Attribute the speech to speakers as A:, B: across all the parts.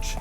A: Roach.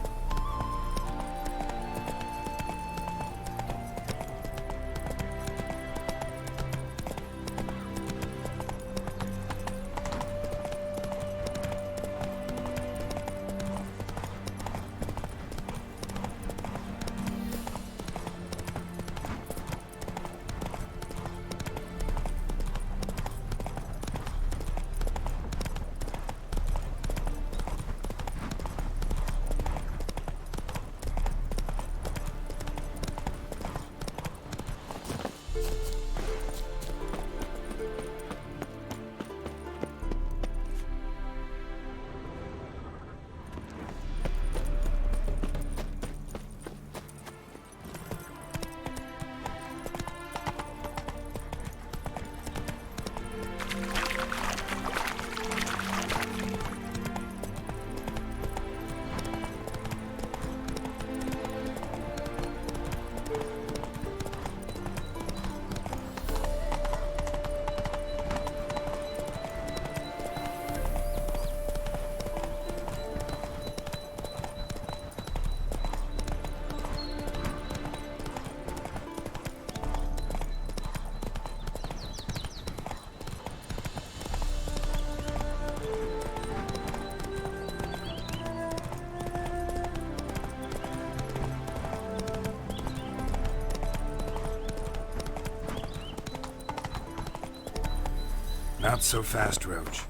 A: Not so fast, Roach.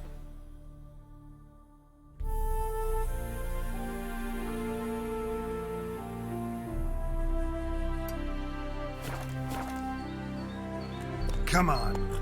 A: Come on.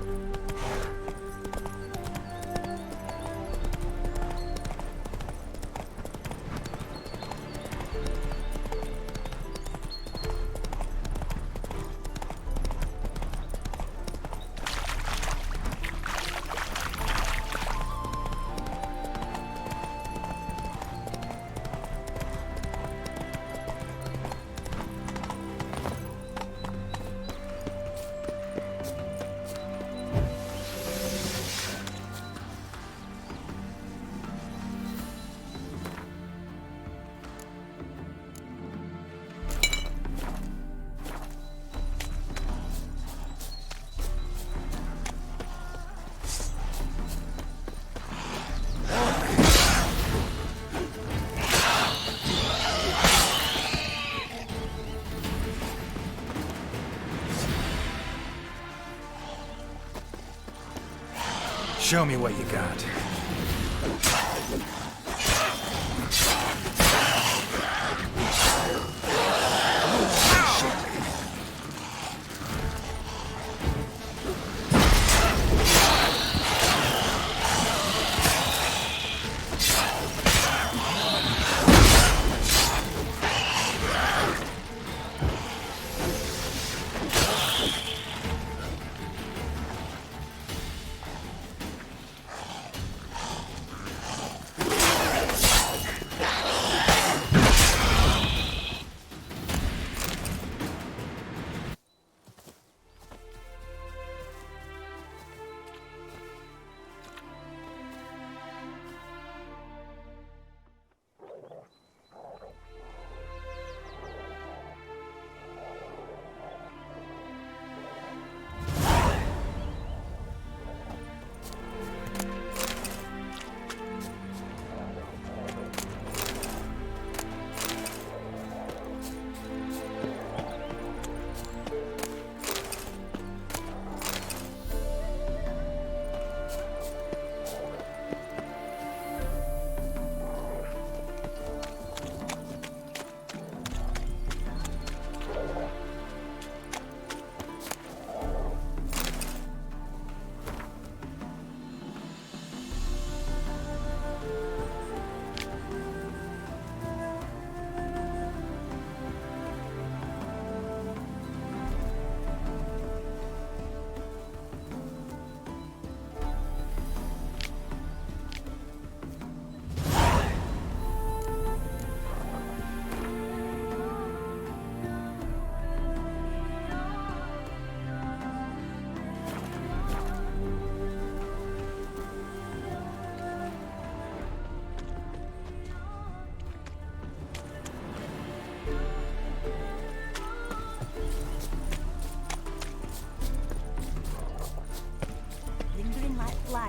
A: Show me what you got.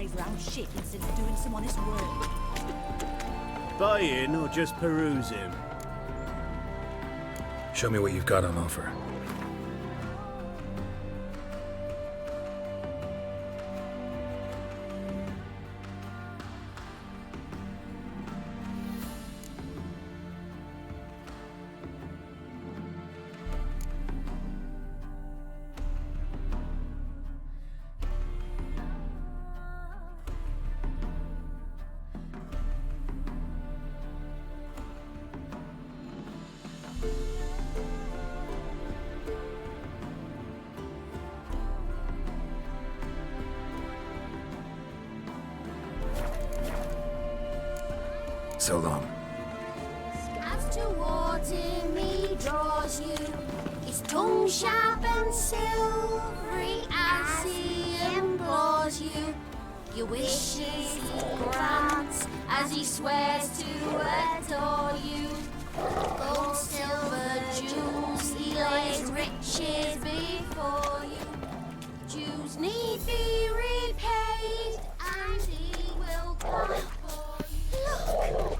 B: eyes round shit instead of doing some honest work.
C: Buying or just perusing?
A: Show me what you've got on offer. So long.
D: As towards him he draws you, his tongue sharp and silvery as he implores you. Your wishes he grants as he swears to adore you. Gold, silver, jewels, he lays riches before you. Dues need be repaid, and he will come for you. Look!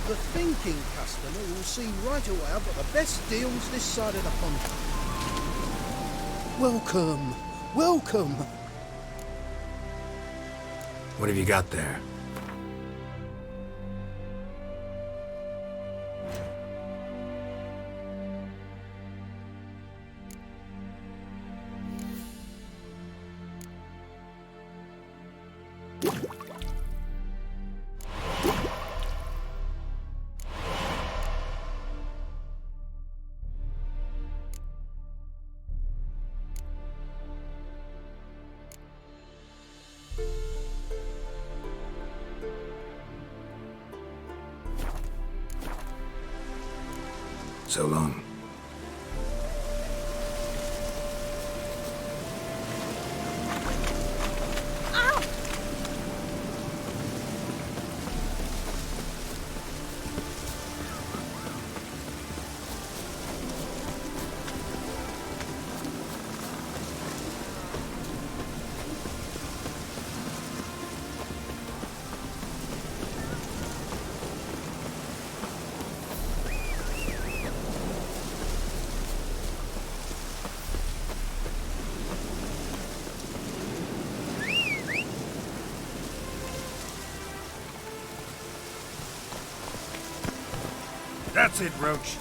C: The thinking customer will see right away I've got the best deals this side of the pond. Welcome, welcome.
A: What have you got there? So long. That's it, Roach.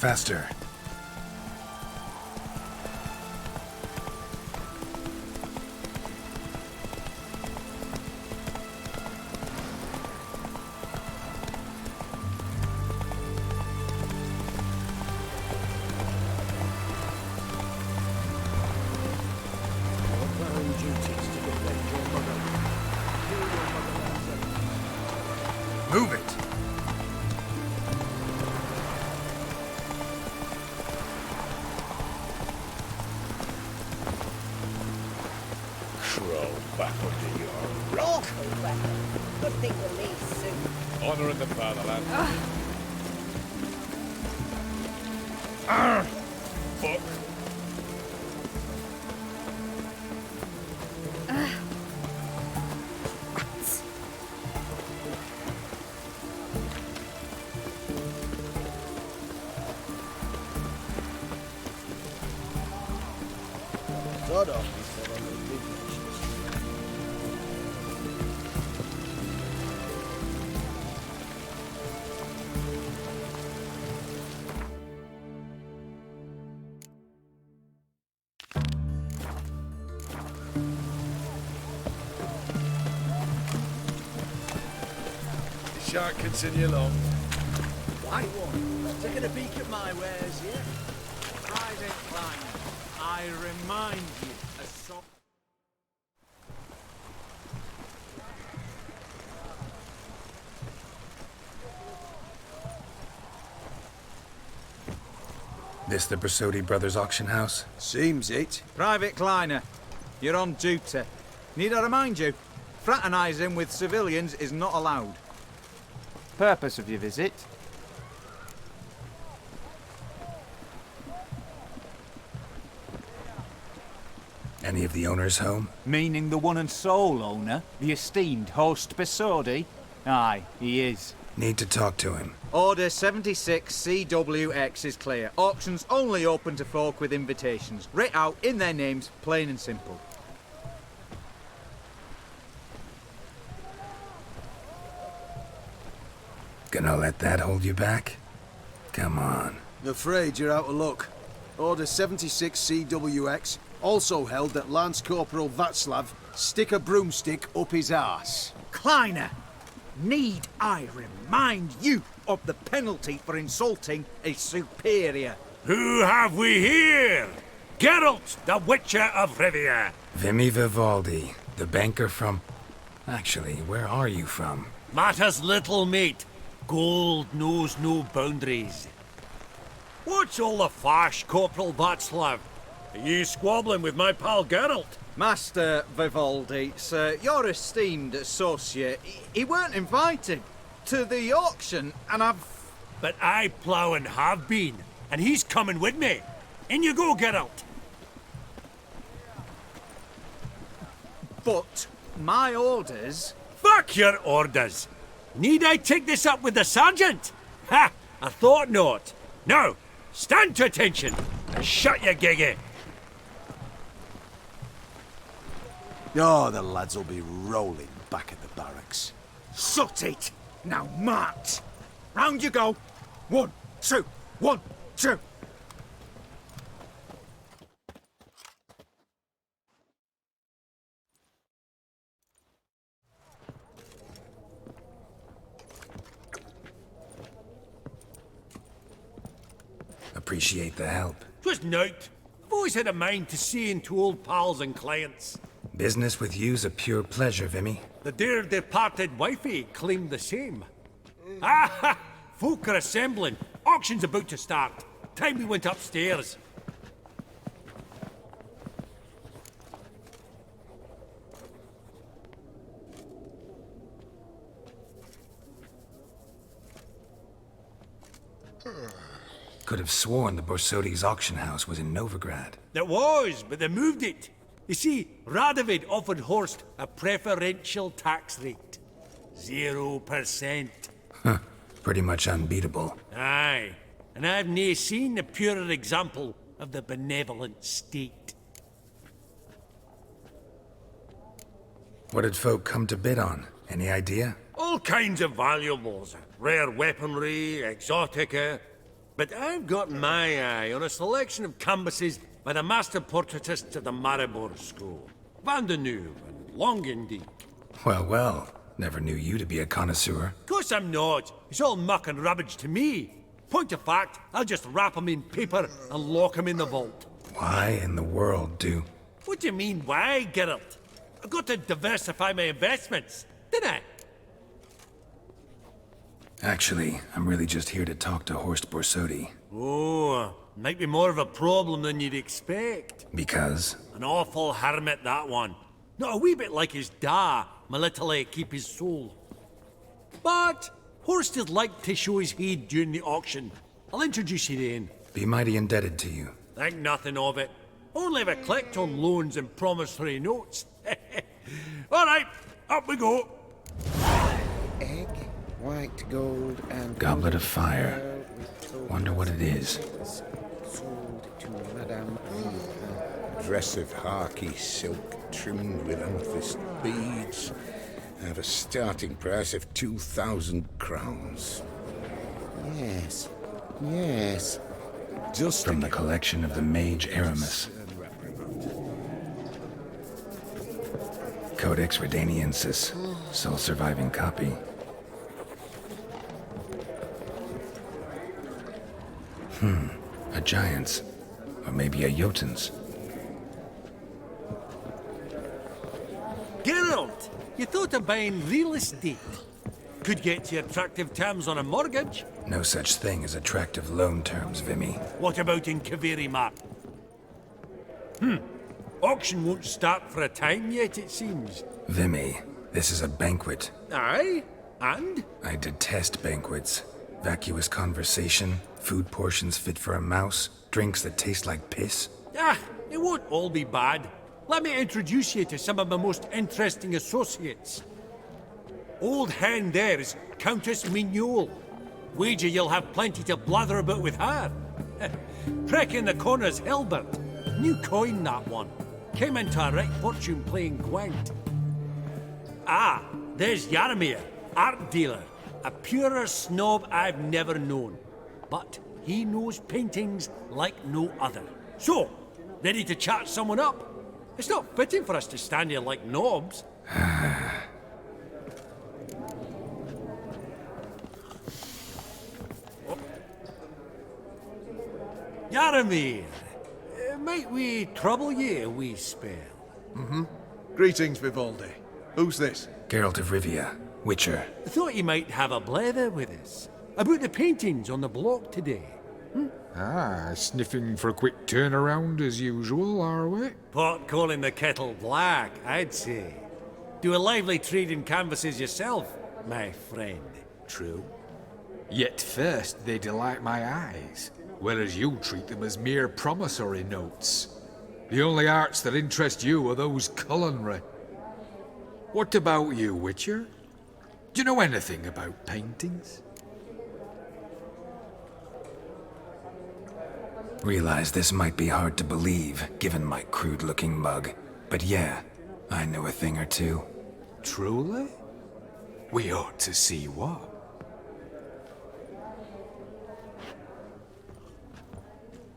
A: Faster. Move it!
E: Crawl back under your rock.
F: Awful weather. Good thing we'll leave soon.
E: Honouring the fatherland. Fuck.
C: Start off before I make big mentions.
E: You shan't continue long.
C: Why one? Taking a peek at my wares here.
G: Private Klein, I remind you, a soft...
A: This the Brasodi Brothers auction house?
C: Seems it.
G: Private Kleiner, you're on duty. Need I remind you, fraternising with civilians is not allowed.
H: purpose of your visit?
A: Any of the owners home?
H: Meaning the one and sole owner, the esteemed host Besodi? Aye, he is.
A: Need to talk to him.
H: Order 76 CWX is clear. Auctions only open to folk with invitations. Writ out in their names, plain and simple.
A: Gonna let that hold you back? Come on.
C: Afraid you're out of luck. Order 76 CWX also held that Lance Corporal Václav stick a broomstick up his arse.
H: Kleiner, need I remind you of the penalty for insulting a superior?
E: Who have we here? Geralt, the Witcher of Rivia.
A: Vimy Vivaldi, the banker from... Actually, where are you from?
E: Matters little, mate. Gold knows no boundaries. What's all the fash, Corporal Václav? Are you squabbling with my pal Geralt?
H: Master Vivaldi, sir, your esteemed associate, he weren't invited to the auction, and I've...
E: But I plough and have been, and he's coming with me. In you go, Geralt.
H: But my orders...
E: Fuck your orders. Need I take this up with the sergeant? Ha! I thought not. Now, stand to attention and shut your giggy.
C: Oh, the lads will be rolling back at the barracks.
H: Sut it! Now march! Round you go! 1, 2, 1, 2!
A: Appreciate the help.
E: 'Twas nowt. I've always had a mind to see into old pals and clients.
A: Business with you's a pure pleasure, Vimy.
E: The dear departed wifey claimed the same. Ah! Folk are assembling. Auction's about to start. Time we went upstairs.
A: Could have sworn the Borsodi's auction house was in Novigrad.
E: It was, but they moved it. You see, Radovid offered Horst a preferential tax rate. 0%.
A: Huh. Pretty much unbeatable.
E: Aye. And I've nae seen a purer example of the benevolent state.
A: What did folk come to bid on? Any idea?
E: All kinds of valuables. Rare weaponry, exotica. But I've got my eye on a selection of canvases by the master portraitists of the Maribor School. Van de Neuve and Longendijk.
A: Well, well. Never knew you to be a connoisseur.
E: Of course I'm not. It's all muck and rubbish to me. Point of fact, I'll just wrap 'em in paper and lock 'em in the vault.
A: Why in the world do...
E: What do you mean, why, Geralt? I've got to diversify my investments, didn't I?
A: Actually, I'm really just here to talk to Horst Borsodi.
E: Oh, might be more of a problem than you'd expect.
A: Because?
E: An awful hermit, that one. Not a wee bit like his da, my little keep his soul. But Horst would like to show his head during the auction. I'll introduce you then.
A: Be mighty indebted to you.
E: Think nothing of it. Only ever clicked on loans and promissory notes. All right, up we go.
I: Egg, white gold, and...
A: Goblet of fire. Wonder what it is.
I: Sold to Madame V.
J: Dress of harky silk trimmed with amethyst beads. Have a starting price of 2,000 crowns.
I: Yes, yes.
J: Just
A: From the collection of the mage Aramis. Codex Redaniensis. Sole surviving copy. A giant's. Or maybe a Jotun's.
E: Geralt, you thought of buying real estate. Could get you attractive terms on a mortgage.
A: No such thing as attractive loan terms, Vimy.
E: What about in Kaveri Mart? Auction won't start for a time yet, it seems.
A: Vimy, this is a banquet.
E: Aye, And?
A: I detest banquets. Vacuous conversation, food portions fit for a mouse, drinks that taste like piss.
E: Ah, it won't all be bad. Let me introduce you to some of my most interesting associates. Old hen there is Countess Mignole. Wager you'll have plenty to blather about with her. Prick in the corner's Hilbert. New coin, that one. Came into a right fortune playing Gwent. Ah, there's Yaromir, art dealer. A purer snob I've never known. But he knows paintings like no other. So, ready to chat someone up? It's not fitting for us to stand here like knobs. Yaromir, might we trouble ye a wee spell?
C: Greetings, Vivaldi. Who's this?
A: Geralt of Rivia, Witcher.
E: I thought you might have a blether with us. About the paintings on the block today.
K: Ah, sniffing for a quick turnaround as usual, are we?
E: Pot calling the kettle black, I'd say. Do a lively trade in canvases yourself, my friend.
K: True. Yet first they delight my eyes, whereas you treat them as mere promissory notes. The only arts that interest you are those culinary. What about you, Witcher? Do you know anything about paintings?
A: Realize this might be hard to believe, given my crude-looking mug. But yeah, I know a thing or two.
K: Truly? We ought to see what.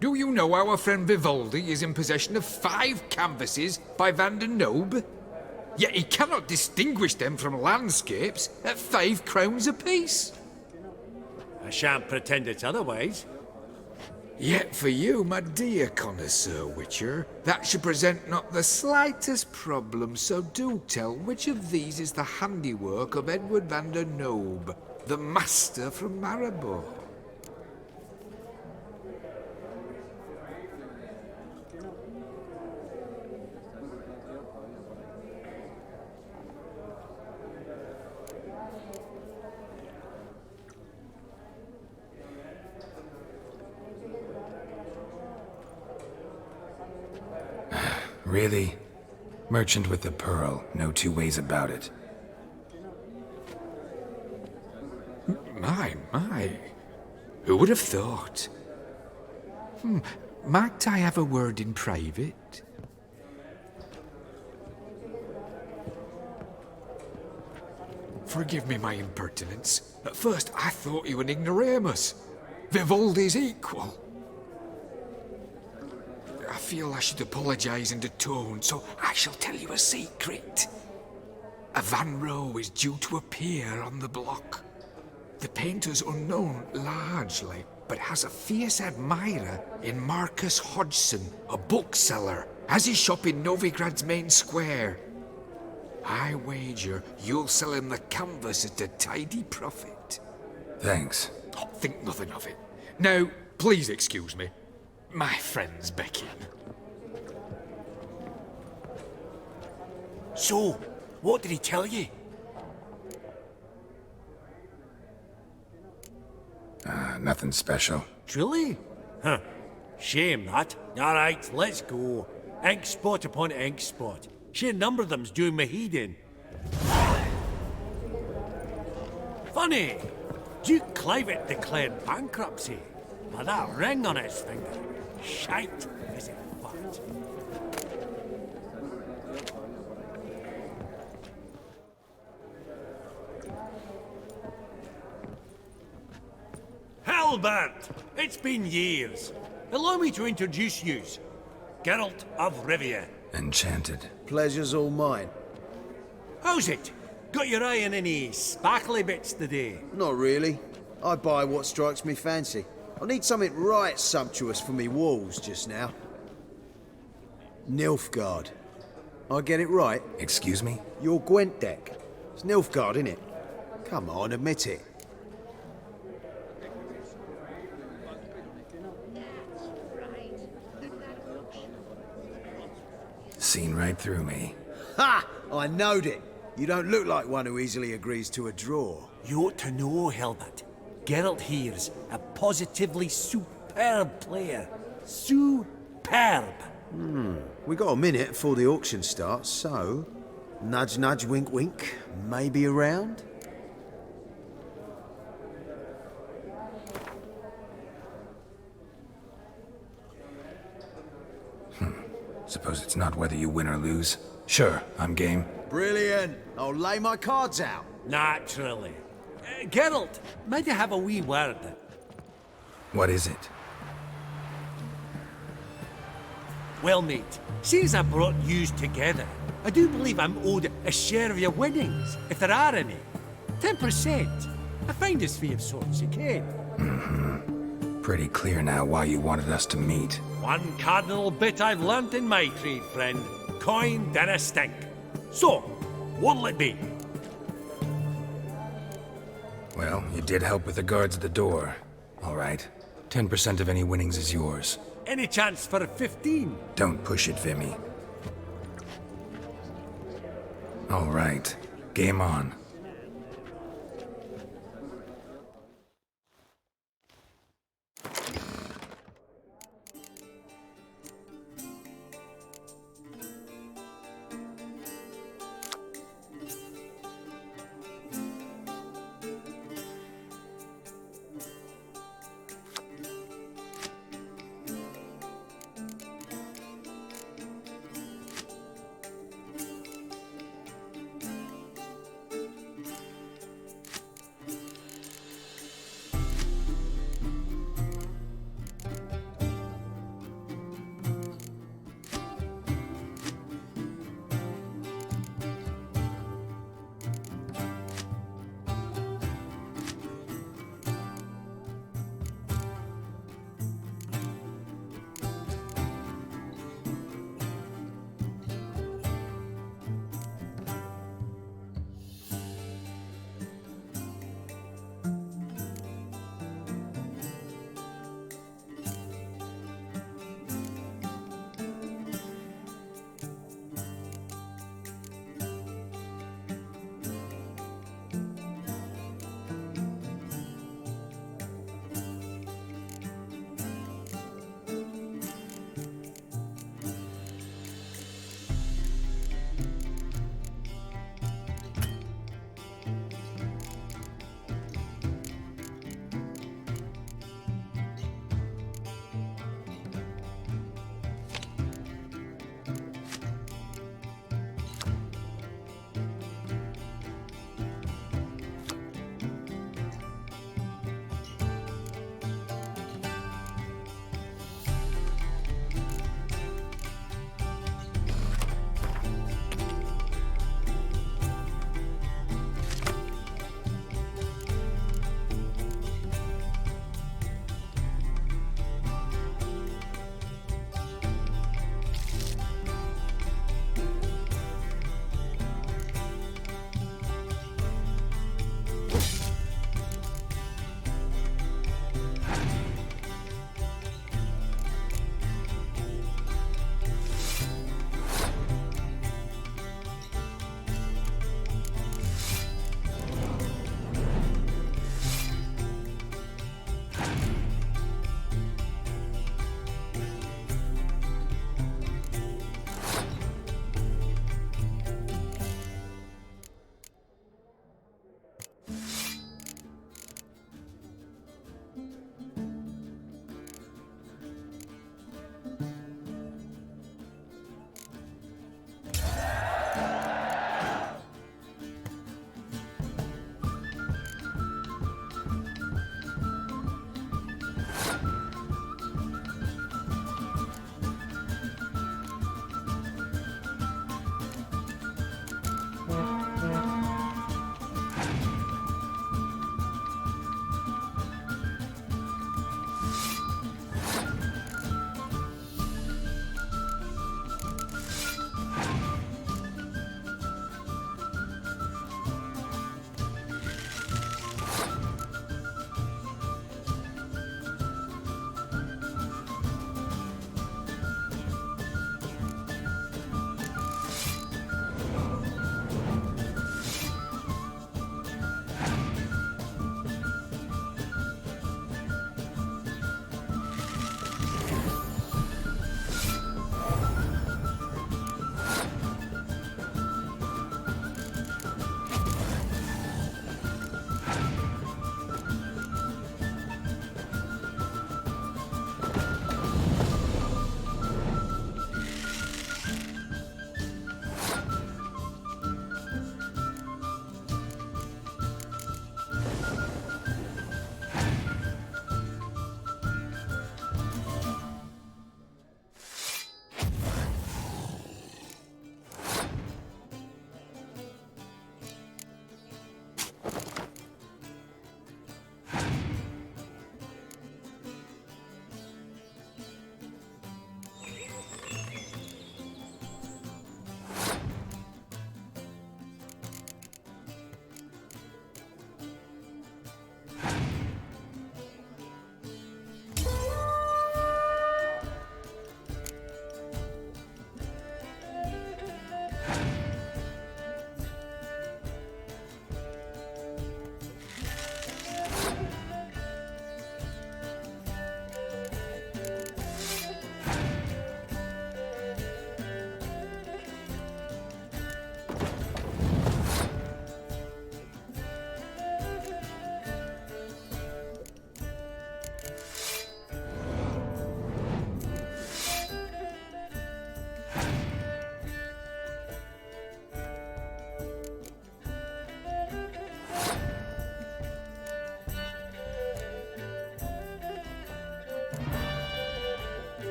K: Do you know our friend Vivaldi is in possession of 5 canvases by Van der Nobe? Yet he cannot distinguish them from landscapes at 5 crowns apiece.
E: I shan't pretend it's otherwise.
K: Yet for you, my dear connoisseur Witcher, that should present not the slightest problem, so do tell which of these is the handiwork of Edward van der Nobe, the master from Maribor.
A: Really? Merchant with the pearl, no two ways about it.
K: My. Who would have thought? Might I have a word in private? Forgive me my impertinence. At first I thought you an ignoramus. Vivaldi's equal. I feel I should apologise and atone, so I shall tell you a secret. A Van Row is due to appear on the block. The painter's unknown largely, but has a fierce admirer in Marcus Hodgson, a bookseller, has his shop in Novigrad's main square. I wager you'll sell him the canvas at a tidy profit.
A: Thanks.
K: Oh, think nothing of it. Now, please excuse me. My friend's becking.
E: So, what did he tell you?
A: Nothing special.
E: Truly? Huh. Shame that. Alright, let's go. Ink spot upon ink spot. Sheer number of them's doing my head in. Funny! Duke Clivet declared bankruptcy. By that ring on his finger. Shite, is it fat? Halbert! It's been years. Allow me to introduce yous. Geralt of Rivia.
A: Enchanted.
C: Pleasure's all mine.
E: How's it? Got your eye on any sparkly bits today?
C: Not really. I buy what strikes me fancy. I need something right sumptuous for me walls just now. Nilfgaard. I get it right?
A: Excuse me?
C: Your Gwent deck. It's Nilfgaard, innit? Come on, admit it.
A: Seen right through me.
C: Ha! I knowed it. You don't look like one who easily agrees to a draw.
E: You ought to know, Hilbert. Geralt here's a positively superb player. Superb.
C: We got a minute before the auction starts, so... Nudge, nudge, wink, wink. Maybe around?
A: Suppose it's not whether you win or lose. Sure, I'm game.
C: Brilliant. I'll lay my cards out.
E: Naturally. Geralt, might I have a wee word?
A: What is it?
E: Well, mate, since I brought yous together, I do believe I'm owed a share of your winnings, if there are any. 10%. A finder's fee of sorts, you can.
A: Pretty clear now why you wanted us to meet.
E: One cardinal bit I've learnt in my trade, friend. Coin dinna stink. So, what'll it be?
A: Well, you did help with the guards at the door. All right. 10% of any winnings is yours.
E: Any chance for a 15?
A: Don't push it, Vimy. All right. Game on.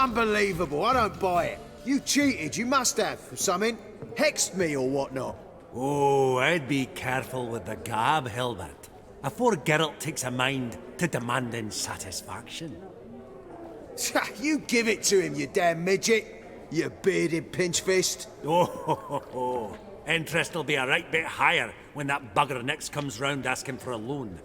C: Unbelievable, I don't buy it. You cheated, you must have, or something. Hexed me or whatnot.
E: Oh, I'd be careful with the gab, Hilbert, afore Geralt takes a mind to demanding satisfaction.
C: You give it to him, you damn midget. You bearded pinchfist.
E: Oh, interest'll be a right bit higher when that bugger next comes round asking for a loan.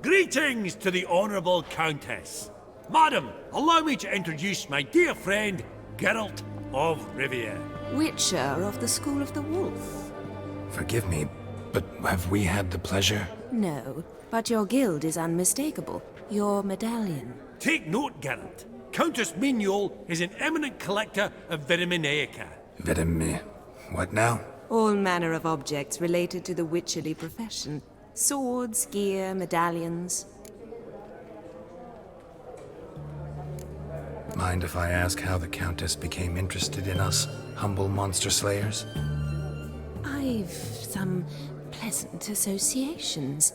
E: Greetings to the Honourable Countess. Madam, allow me to introduce my dear friend, Geralt of Rivia.
L: Witcher of the School of the Wolf.
A: Forgive me, but have we had the pleasure?
L: No, but your guild is unmistakable. Your medallion.
E: Take note, Geralt. Countess Mignol is an eminent collector of Vitaminaica.
A: What now?
L: All manner of objects related to the witcherly profession. Swords, gear, medallions.
A: Mind if I ask how the Countess became interested in us, humble monster slayers?
L: I've some pleasant associations,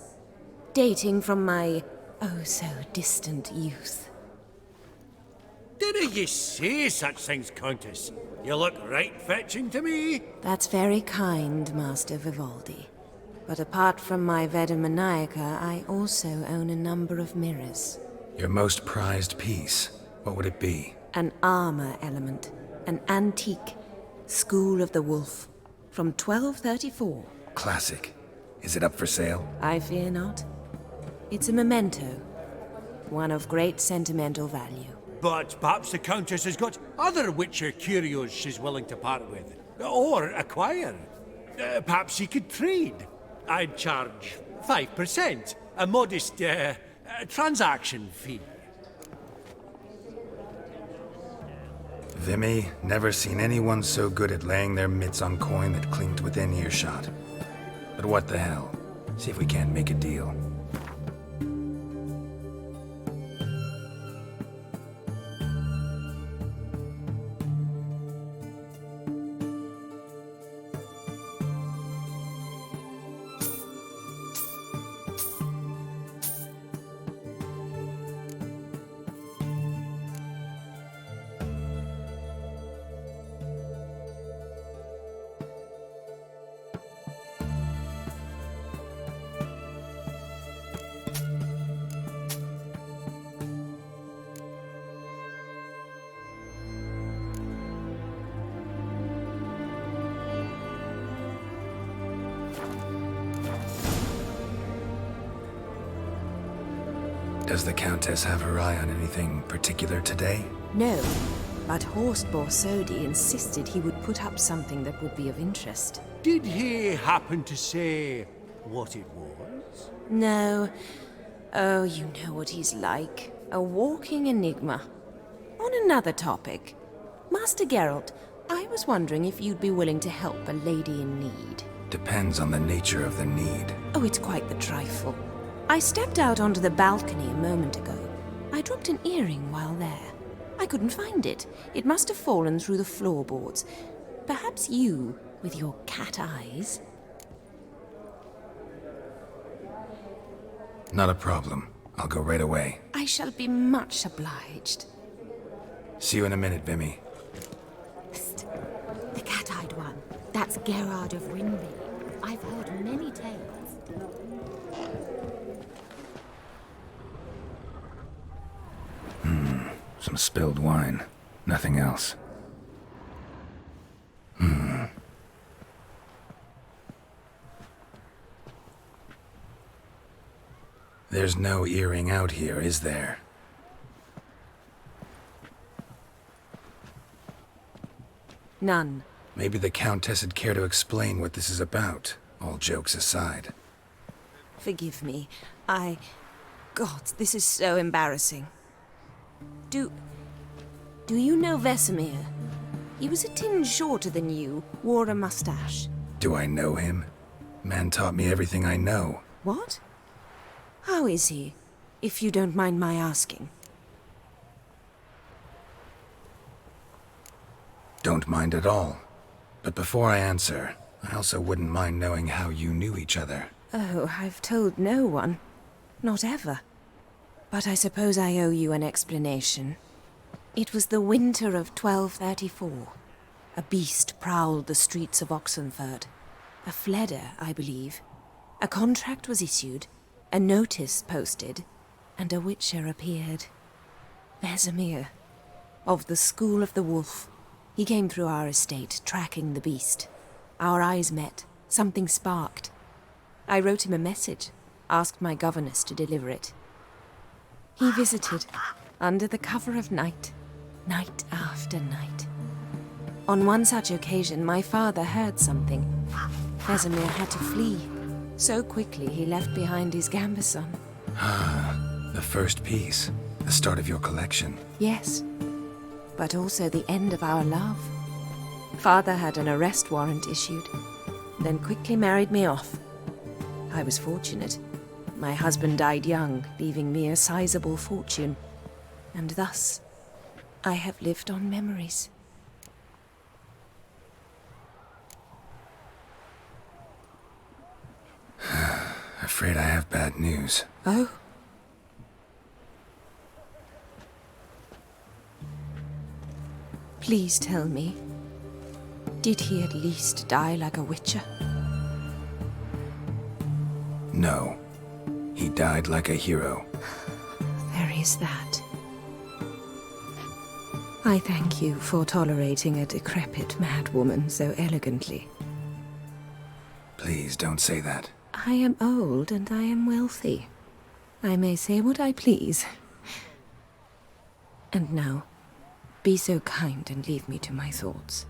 L: dating from my oh-so-distant youth.
E: Didn't you say such things, Countess? You look right fetching to me.
L: That's very kind, Master Vivaldi. But apart from my Vitaminaica, I also own a number of mirrors.
A: Your most prized piece, what would it be?
L: An armor element. An antique. School of the Wolf. From 1234.
A: Classic. Is it up for sale?
L: I fear not. It's a memento. One of great sentimental value.
E: But perhaps the Countess has got other Witcher curios she's willing to part with. Or acquire. Perhaps she could trade. I'd charge 5%. A modest, transaction fee.
A: Vimy, never seen anyone so good at laying their mitts on coin that clinked within earshot. But what the hell? See if we can't make a deal. Does the Countess have her eye on anything particular today?
L: No, but Horst Borsodi insisted he would put up something that would be of interest.
E: Did he happen to say what it was?
L: No. Oh, you know what he's like. A walking enigma. On another topic. Master Geralt, I was wondering if you'd be willing to help a lady in need.
A: Depends on the nature of the need.
L: Oh, it's quite the trifle. I stepped out onto the balcony a moment ago. I dropped an earring while there. I couldn't find it. It must have fallen through the floorboards. Perhaps you, with your cat eyes.
A: Not a problem. I'll go right away.
L: I shall be much obliged.
A: See you in a minute, Vimy.
D: Psst. The cat-eyed one. That's Gerard of Rinby. I've heard many tales.
A: Some spilled wine. Nothing else. There's no earring out here, is there?
L: None.
A: Maybe the Countess would care to explain what this is about, all jokes aside.
L: Forgive me. God, this is so embarrassing. Do you know Vesemir? He was a tinge shorter than you, wore a mustache.
A: Do I know him? Man taught me everything I know.
L: What? How is he, if you don't mind my asking?
A: Don't mind at all. But before I answer, I also wouldn't mind knowing how you knew each other.
L: Oh, I've told no one. Not ever. But I suppose I owe you an explanation. It was the winter of 1234. A beast prowled the streets of Oxenford. A fledder, I believe. A contract was issued, a notice posted, and a witcher appeared. Sesame, of the School of the Wolf. He came through our estate, tracking the beast. Our eyes met. Something sparked. I wrote him a message, asked my governess to deliver it. He visited, under the cover of night, night after night. On one such occasion, my father heard something. Sesame had to flee. So quickly he left behind his gambeson.
A: Ah, the first piece. The start of your collection.
L: Yes, but also the end of our love. Father had an arrest warrant issued, then quickly married me off. I was fortunate. My husband died young, leaving me a sizable fortune. And thus, I have lived on memories.
A: Afraid I have bad news.
L: Oh? Please tell me, did he at least die like a witcher?
A: No. He died like a hero.
L: There is that. I thank you for tolerating a decrepit madwoman so elegantly.
A: Please don't say that.
L: I am old and I am wealthy. I may say what I please. And now, be so kind and leave me to my thoughts.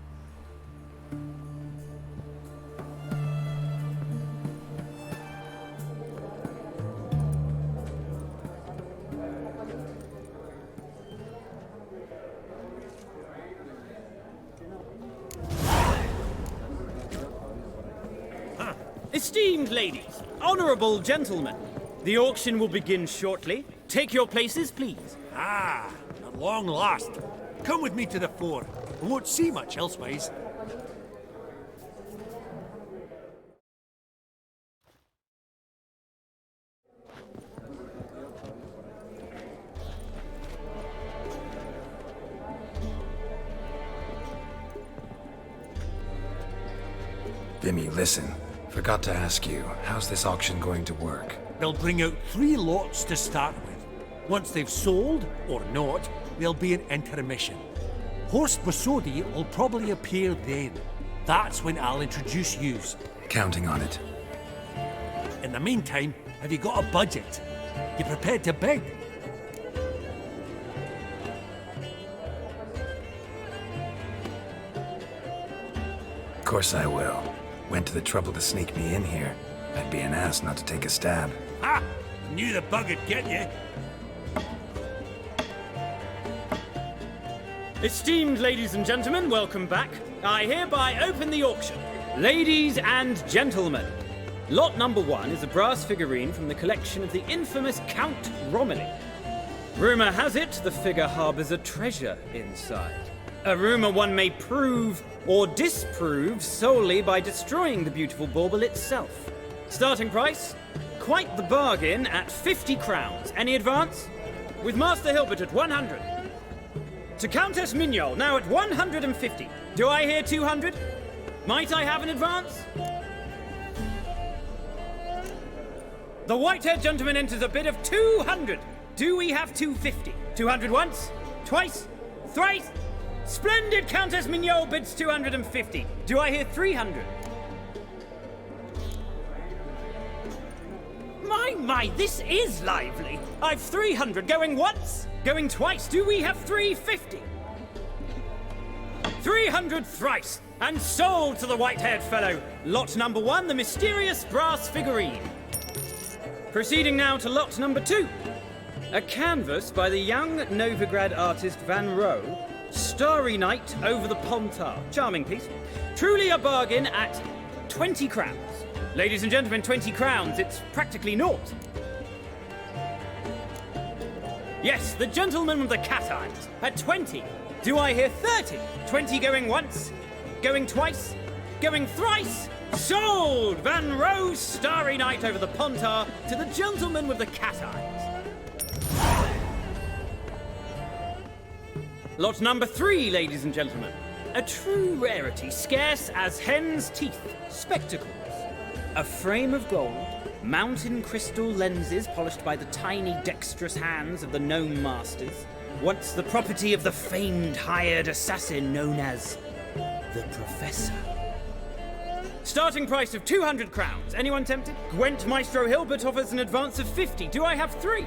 G: Esteemed ladies, honorable gentlemen, the auction will begin shortly. Take your places, please.
E: Ah, at long last. Come with me to the fore. We won't see much elsewise.
A: Vimy, listen. Forgot to ask you, how's this auction going to work?
E: They'll bring out 3 lots to start with. Once they've sold, or not, there'll be an intermission. Horst Bosodi will probably appear then. That's when I'll introduce yous.
A: Counting on it.
E: In the meantime, have you got a budget? You prepared to bid?
A: Of course I will. Went to the trouble to sneak me in here. I'd be an ass not to take a stab.
E: Ha! Knew the bug would get you.
G: Esteemed ladies and gentlemen, welcome back. I hereby open the auction. Ladies and gentlemen, lot number 1 is a brass figurine from the collection of the infamous Count Romilly. Rumour has it the figure harbours a treasure inside. A rumour one may prove or disprove solely by destroying the beautiful bauble itself. Starting price? Quite the bargain at 50 crowns. Any advance? With Master Hilbert at 100. To Countess Mignol, now at 150. Do I hear 200? Might I have an advance? The white-haired gentleman enters a bid of 200. Do we have 250? 200 once? Twice? Thrice? Splendid Countess Mignol bids 250. Do I hear 300? My, this is lively. I've 300 going once, going twice. Do we have 350? 300 thrice, and sold to the white-haired fellow. Lot number 1, the mysterious brass figurine. Proceeding now to lot number 2. A canvas by the young Novigrad artist Van Rohe, Starry Night over the Pontar. Charming piece. Truly a bargain at 20 crowns. Ladies and gentlemen, 20 crowns, it's practically naught. Yes, the gentleman with the cat eyes at 20. Do I hear 30? 20 going once, going twice, Going thrice! Sold! Van Roe's Starry Night over the Pontar to the gentleman with the cat eyes. Lot number 3, ladies and gentlemen. A true rarity, scarce as hen's teeth. Spectacles. A frame of gold, mountain crystal lenses polished by the tiny dexterous hands of the gnome masters. Once the property of the famed hired assassin known as the Professor. Starting price of 200 crowns. Anyone tempted? Gwent Maestro Hilbert offers an advance of 50. Do I have 3?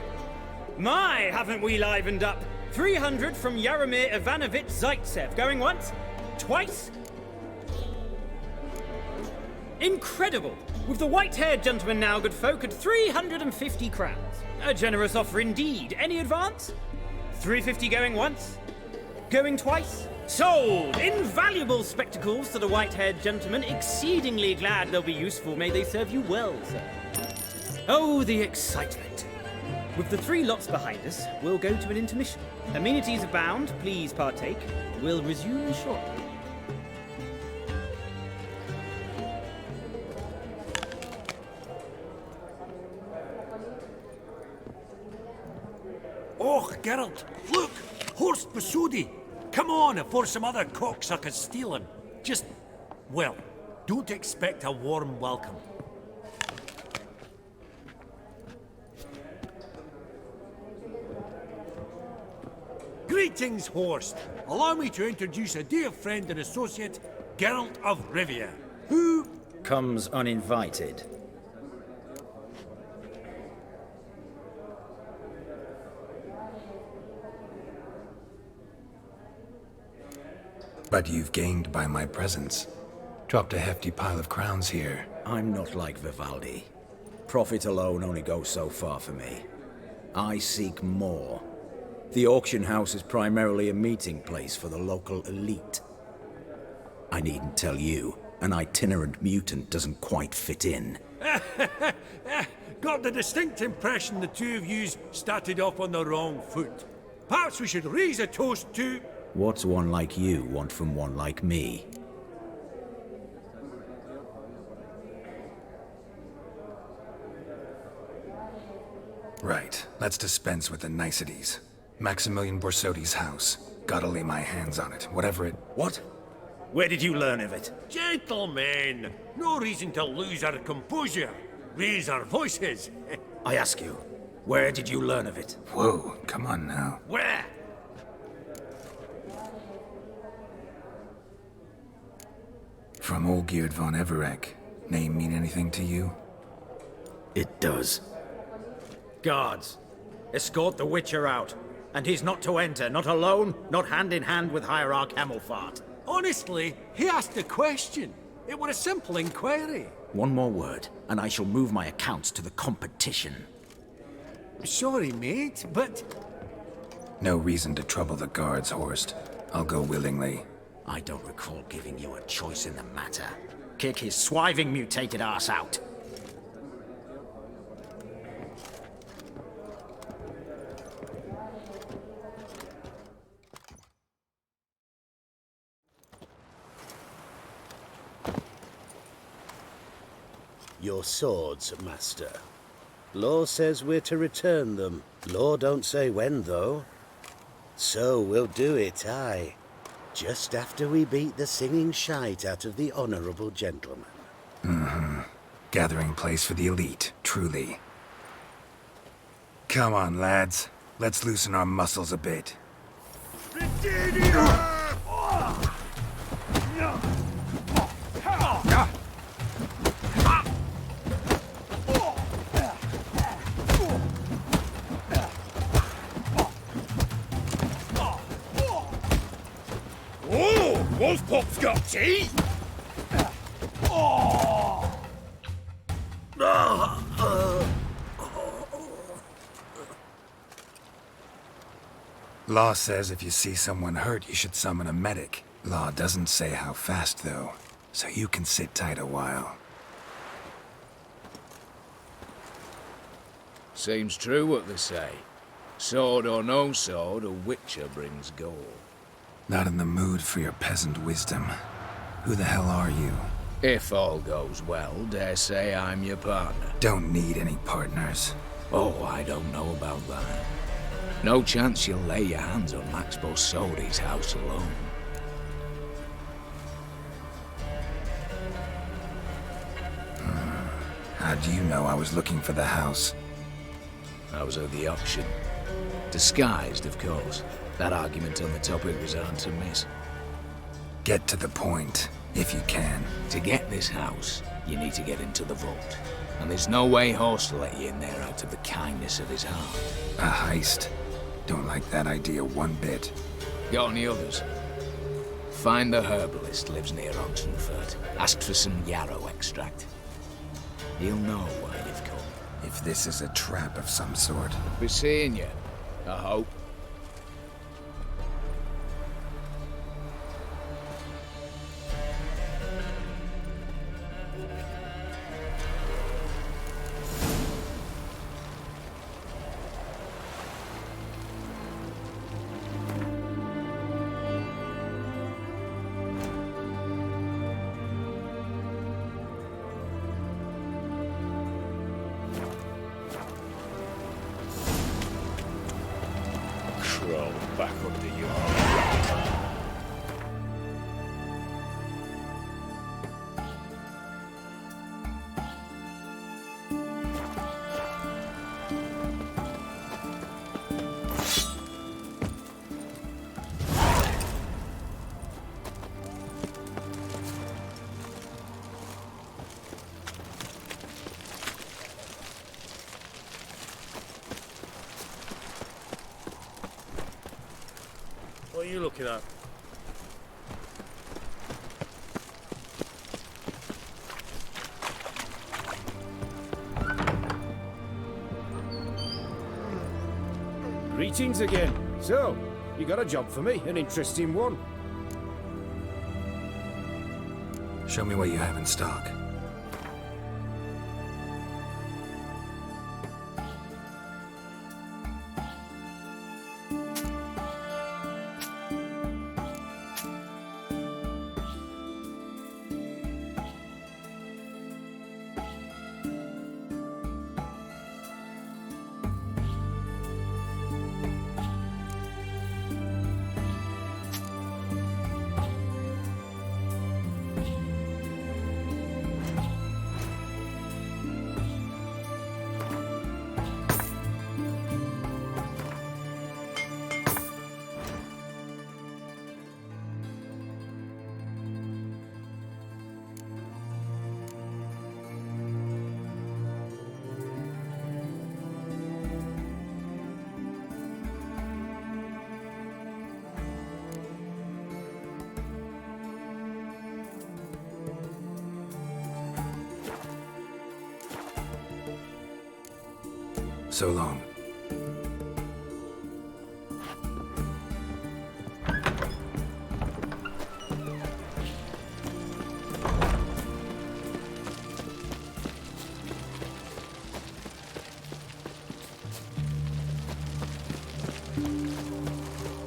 G: My, haven't we livened up? 300 from Yaromir Ivanovich Zaitsev. Going once? Twice? Incredible! With the white-haired gentleman now, good folk, at 350 crowns. A generous offer indeed. Any advance? 350 going once? Going twice? Sold! Invaluable spectacles to the white-haired gentleman. Exceedingly glad they'll be useful. May they serve you well, sir. Oh, the excitement. With the 3 lots behind us, we'll go to an intermission. Amenities abound. Please partake. We'll resume shortly.
E: Oh, Geralt, look! Horst Basudi! Come on, before some other cocksuckers steal him. Just, well, don't expect a warm welcome. Greetings, Horst. Allow me to introduce a dear friend and associate, Geralt of Rivia, who
G: comes uninvited.
A: But you've gained by my presence. Dropped a hefty pile of crowns here.
M: I'm not like Vivaldi. Profit alone only goes so far for me. I seek more. The auction house is primarily a meeting place for the local elite. I needn't tell you, an itinerant mutant doesn't quite fit in.
E: got the distinct impression the two of yous started off on the wrong foot. Perhaps we should raise a toast to...
M: What's one like you want from one like me?
A: Right. Let's dispense with the niceties. Maximilian Borsodi's house. Gotta lay my hands on it, whatever it...
M: What? Where did you learn of it?
E: Gentlemen, no reason to lose our composure. Raise our voices.
M: I ask you, where did you learn of it?
A: Whoa, come on now.
E: Where?
A: From Olgierd von Everek. Name mean anything to you?
M: It does.
H: Guards, escort the Witcher out. And he's not to enter, not alone, not hand in hand with Hierarch Hamelfart.
E: Honestly, he asked a question. It were a simple inquiry.
M: One more word, and I shall move my accounts to the competition.
E: Sorry, mate, but...
A: No reason to trouble the guards, Horst. I'll go willingly.
M: I don't recall giving you a choice in the matter. Kick his swiving mutated ass out.
N: Your swords, master. Law says we're to return them. Law don't say when, though. So we'll do it, aye. Just after we beat the singing shite out of the honourable gentleman.
A: Mm-hmm. Gathering place for the elite, truly. Come on, lads. Let's loosen our muscles a bit.
E: Wolfpop's got teeth!
A: Law says if you see someone hurt, you should summon a medic. Law doesn't say how fast, though, so you can sit tight a while.
O: Seems true what they say. Sword or no sword, a Witcher brings gold.
A: Not in the mood for your peasant wisdom. Who the hell are you?
O: If all goes well, dare say I'm your partner.
A: Don't need any partners.
O: Oh, I don't know about that. No chance you'll lay your hands on Max Borsodi's house alone.
A: How do you know I was looking for the house?
O: I was at the auction. Disguised, of course. That argument on the topic was hard to miss.
A: Get to the point, if you can.
O: To get this house, you need to get into the vault. And there's no way Horst will let you in there out of the kindness of his heart.
A: A heist. Don't like that idea one bit.
O: Got any others? Find the herbalist lives near Oxenford. Ask for some yarrow extract. He'll know why you've come.
A: If this is a trap of some sort.
O: Be seeing you, I hope.
K: Crawl back under your
E: What are you looking at?
P: Greetings again. So, you got a job for me, an interesting one.
A: Show me what you have in stock. So long.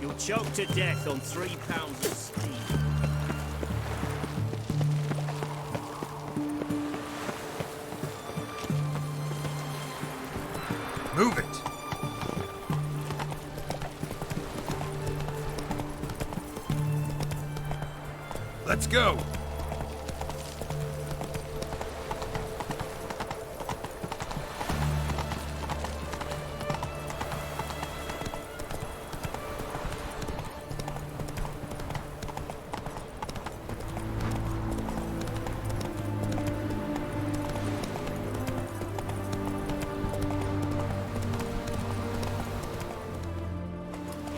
Q: You'll choke to death on 3 pounds of steam.
A: Move it! Let's go!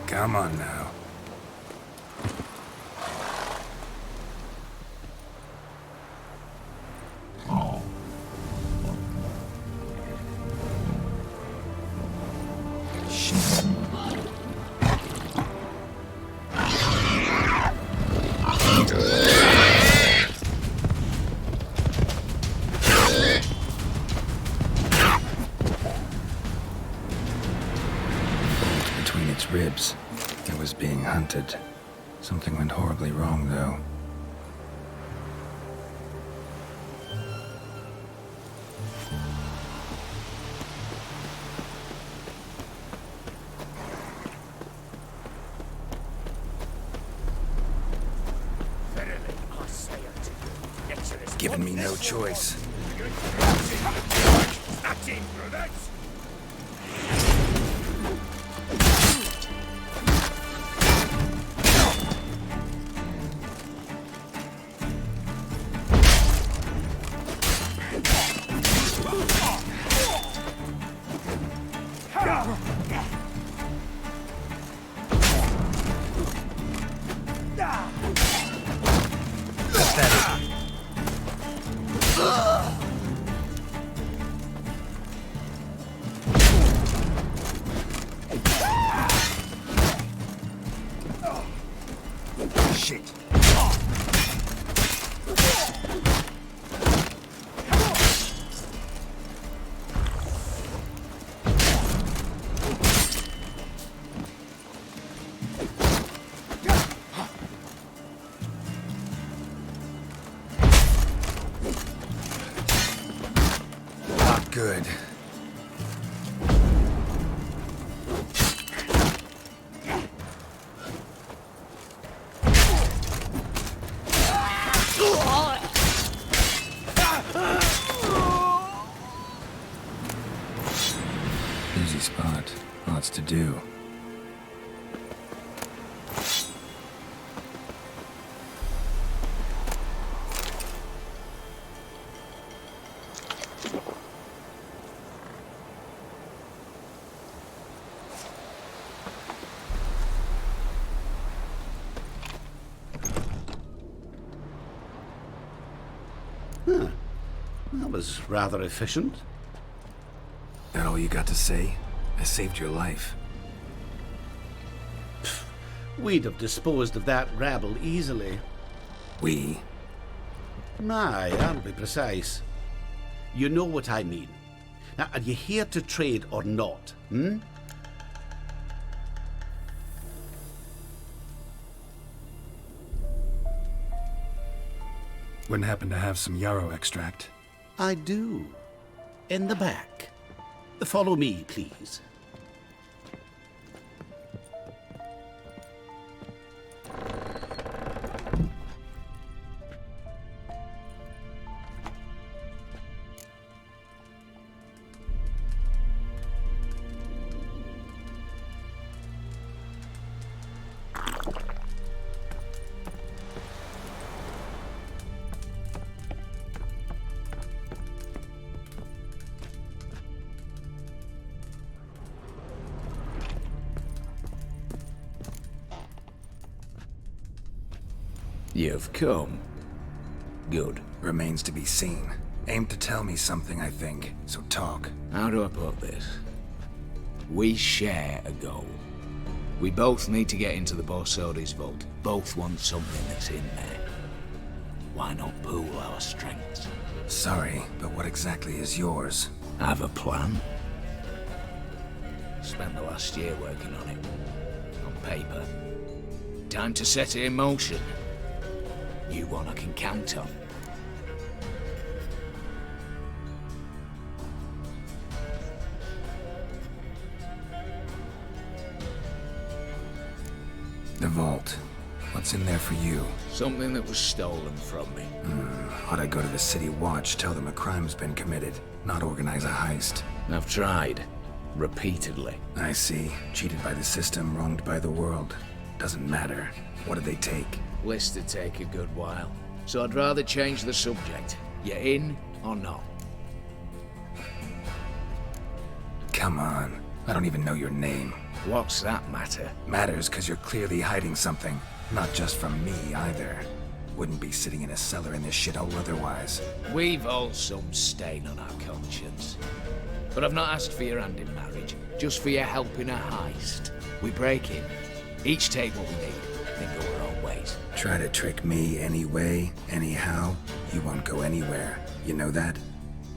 A: Come on now. Between its ribs. It was being hunted. Something went horribly wrong, though. given me no choice. Shit. Not good. Easy spot. Lots to do.
N: Huh. That was rather efficient.
A: That all you got to say? I saved your life.
N: We'd have disposed of that rabble easily.
A: We?
N: Aye, I'll be precise. You know what I mean. Now, are you here to trade or not, hmm?
A: Wouldn't happen to have some yarrow extract.
N: I do. In the back. Follow me, please.
O: You've come. Good.
A: Remains to be seen. Aim to tell me something, I think. So talk.
O: How do I put this? We share a goal. We both need to get into the Borsodi's vault. Both want something that's in there. Why not pool our strengths?
A: Sorry, but what exactly is yours?
O: I have a plan. Spent the last year working on it. On paper. Time to set it in motion. You one I can count on.
A: The vault. What's in there for you?
O: Something that was stolen from me.
A: Ought I go to the City Watch, tell them a crime's been committed, not organize a heist?
O: I've tried. Repeatedly.
A: I see. Cheated by the system, wronged by the world. Doesn't matter. What did they take?
O: List to take a good while. So I'd rather change the subject. You in or not?
A: Come on. I don't even know your name.
O: What's that matter?
A: Matters because you're clearly hiding something. Not just from me, either. Wouldn't be sitting in a cellar in this shithole otherwise.
O: We've all some stain on our conscience. But I've not asked for your hand in marriage, just for your help in a heist. We break in, each take what we need, then go our own ways.
A: Try to trick me anyway, anyhow, you won't go anywhere. You know that?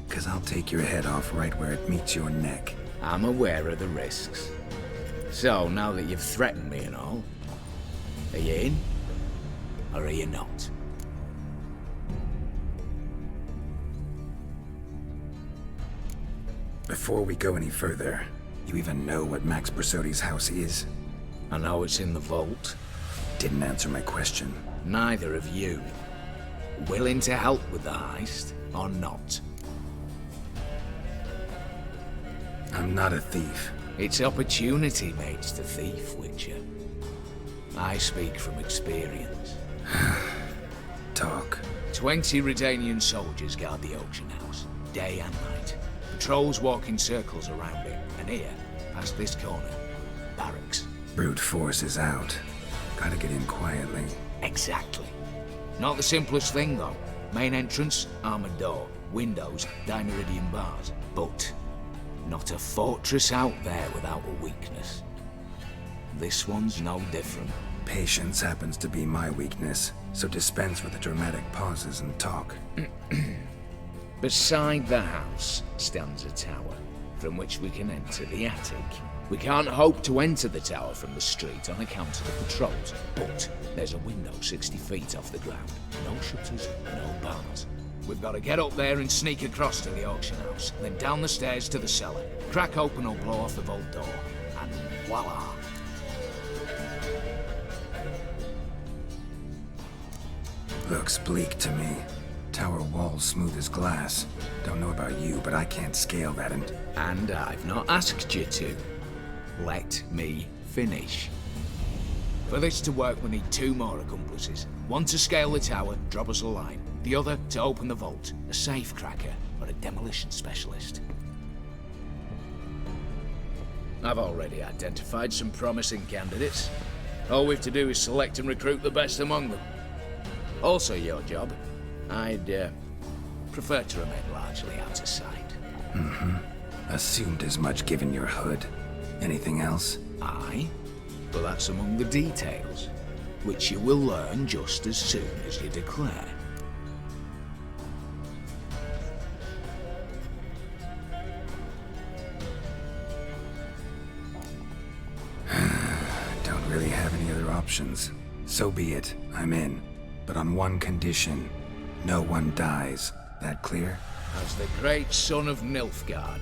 A: Because I'll take your head off right where it meets your neck.
O: I'm aware of the risks. So, now that you've threatened me and all, are you in, or are you not?
A: Before we go any further, you even know what Max Borsodi's house is?
O: I know it's in the vault.
A: Didn't answer my question.
O: Neither of you. Willing to help with the heist, or not?
A: I'm not a thief.
O: It's opportunity makes the thief, Witcher. I speak from experience.
A: Talk.
O: 20 Redanian soldiers guard the auction house, day and night. Patrols walk in circles around it, and here, past this corner, barracks.
A: Brute force is out. Gotta get in quietly.
O: Exactly. Not the simplest thing, though. Main entrance, armored door. Windows, dimeridian bars. But not a fortress out there without a weakness. This one's no different.
A: Patience happens to be my weakness, so dispense with the dramatic pauses and talk.
O: Beside the house stands a tower, from which we can enter the attic. We can't hope to enter the tower from the street on account of the patrols, but there's a window 60 feet off the ground. No shutters, no bars. We've got to get up there and sneak across to the auction house, then down the stairs to the cellar, crack open or blow off the vault door, and voila!
A: Looks bleak to me. Tower walls smooth as glass. Don't know about you, but I can't scale that
O: And I've not asked you to. Let me finish. For this to work, we need 2 more accomplices. One to scale the tower, drop us a line. The other to open the vault, a safe cracker or a demolition specialist. I've already identified some promising candidates. All we've to do is select and recruit the best among them. Also your job. I'd prefer to remain largely out of sight.
A: Assumed as much given your hood. Anything else?
O: Aye, but that's among the details, which you will learn just as soon as you declare.
A: Don't really have any other options. So be it. I'm in. But on one condition. No one dies. That clear?
O: As the great son of Nilfgaard.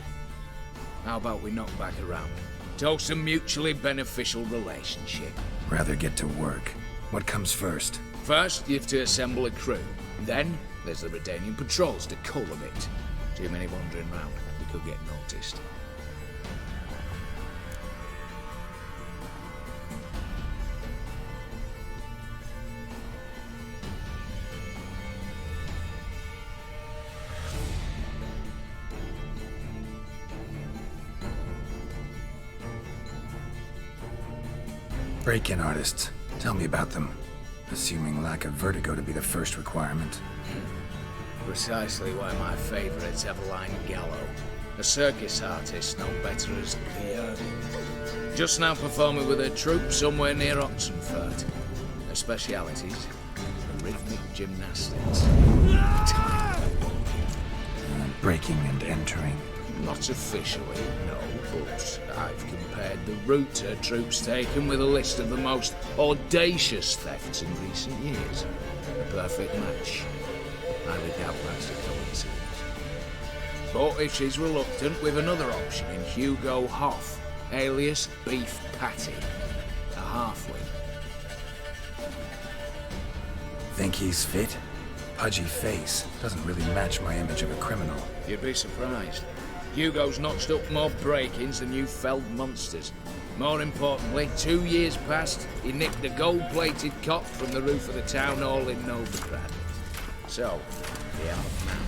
O: How about we knock back around? Toast a mutually beneficial relationship.
A: Rather get to work. What comes first?
O: First, you have to assemble a crew. Then, there's the Redanian patrols to cull a bit. Too many wandering round. We could get noticed.
A: Break-in artists. Tell me about them. Assuming lack of vertigo to be the first requirement.
O: Precisely why my favourite's Eveline Gallo. A circus artist, no better as Leo. Just now performing with her troupe somewhere near Oxenfurt. Her specialities, rhythmic gymnastics.
A: Breaking and entering.
O: Not officially, no, but I've compared the route her troops taken with a list of the most audacious thefts in recent years. A perfect match. I doubt that's a coincidence. But if she's reluctant, we've another option in Hugo Hoff, alias Beef Patty, a halfling.
A: Think he's fit? Pudgy face. Doesn't really match my image of a criminal.
O: You'd be surprised. Hugo's notched up more break-ins than you felled monsters. More importantly, 2 years past, he nicked a gold-plated cop from the roof of the town hall in Novigrad. So, the out-of-mountain.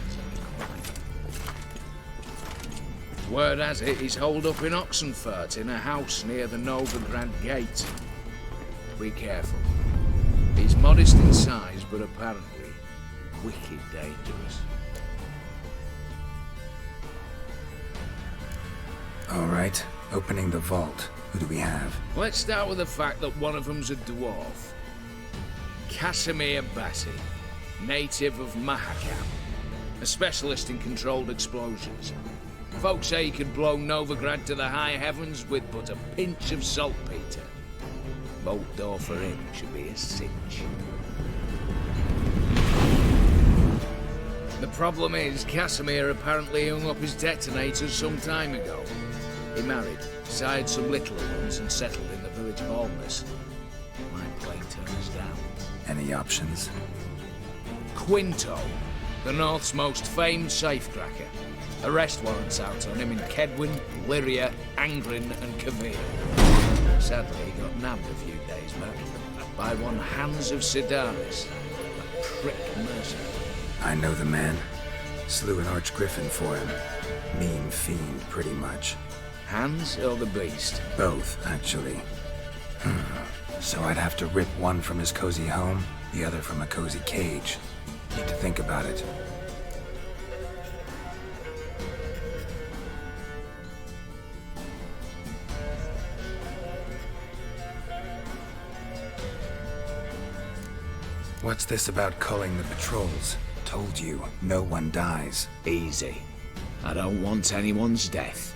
O: Word has it, he's holed up in Oxenfurt in a house near the Novigrad gate. Be careful. He's modest in size, but apparently wicked dangerous.
A: All right, opening the vault. Who do we have?
O: Let's start with the fact that one of them's a dwarf. Casimir Bassi, native of Mahakam, a specialist in controlled explosions. Folks say he could blow Novigrad to the high heavens with but a pinch of saltpeter. Vault door for him should be a cinch. The problem is, Casimir apparently hung up his detonators some time ago. He married, sired some littler ones, and settled in the village of Almas. Might play turns down.
A: Any options?
O: Quinto, the North's most famed safecracker. Arrest warrants out on him in Kedwin, Lyria, Angrin, and Kavir. Sadly, he got nabbed a few days back by one Hans of Sedaris, a prick mercenary.
A: I know the man. Slew an archgriffin for him. Mean fiend, pretty much.
O: Hans or the beast?
A: Both, actually. So I'd have to rip one from his cozy home, the other from a cozy cage. Need to think about it. What's this about culling the patrols? Told you, no one dies.
O: Easy. I don't want anyone's death.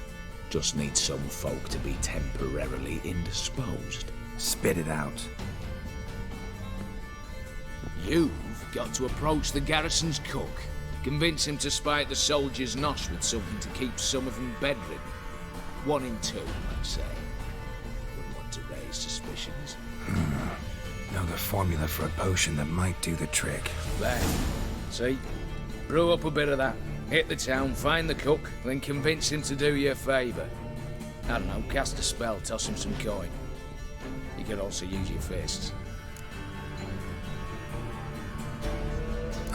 O: Just need some folk to be temporarily indisposed.
A: Spit it out.
O: You've got to approach the garrison's cook. Convince him to spite the soldiers' nosh with something to keep some of them bedridden. 1 in 2, I'd say. Wouldn't want to raise suspicions.
A: Know the formula for a potion that might do the trick.
O: There. See? Brew up a bit of that. Hit the town, find the cook, then convince him to do you a favour. I don't know, cast a spell, toss him some coin. You could also use your fists.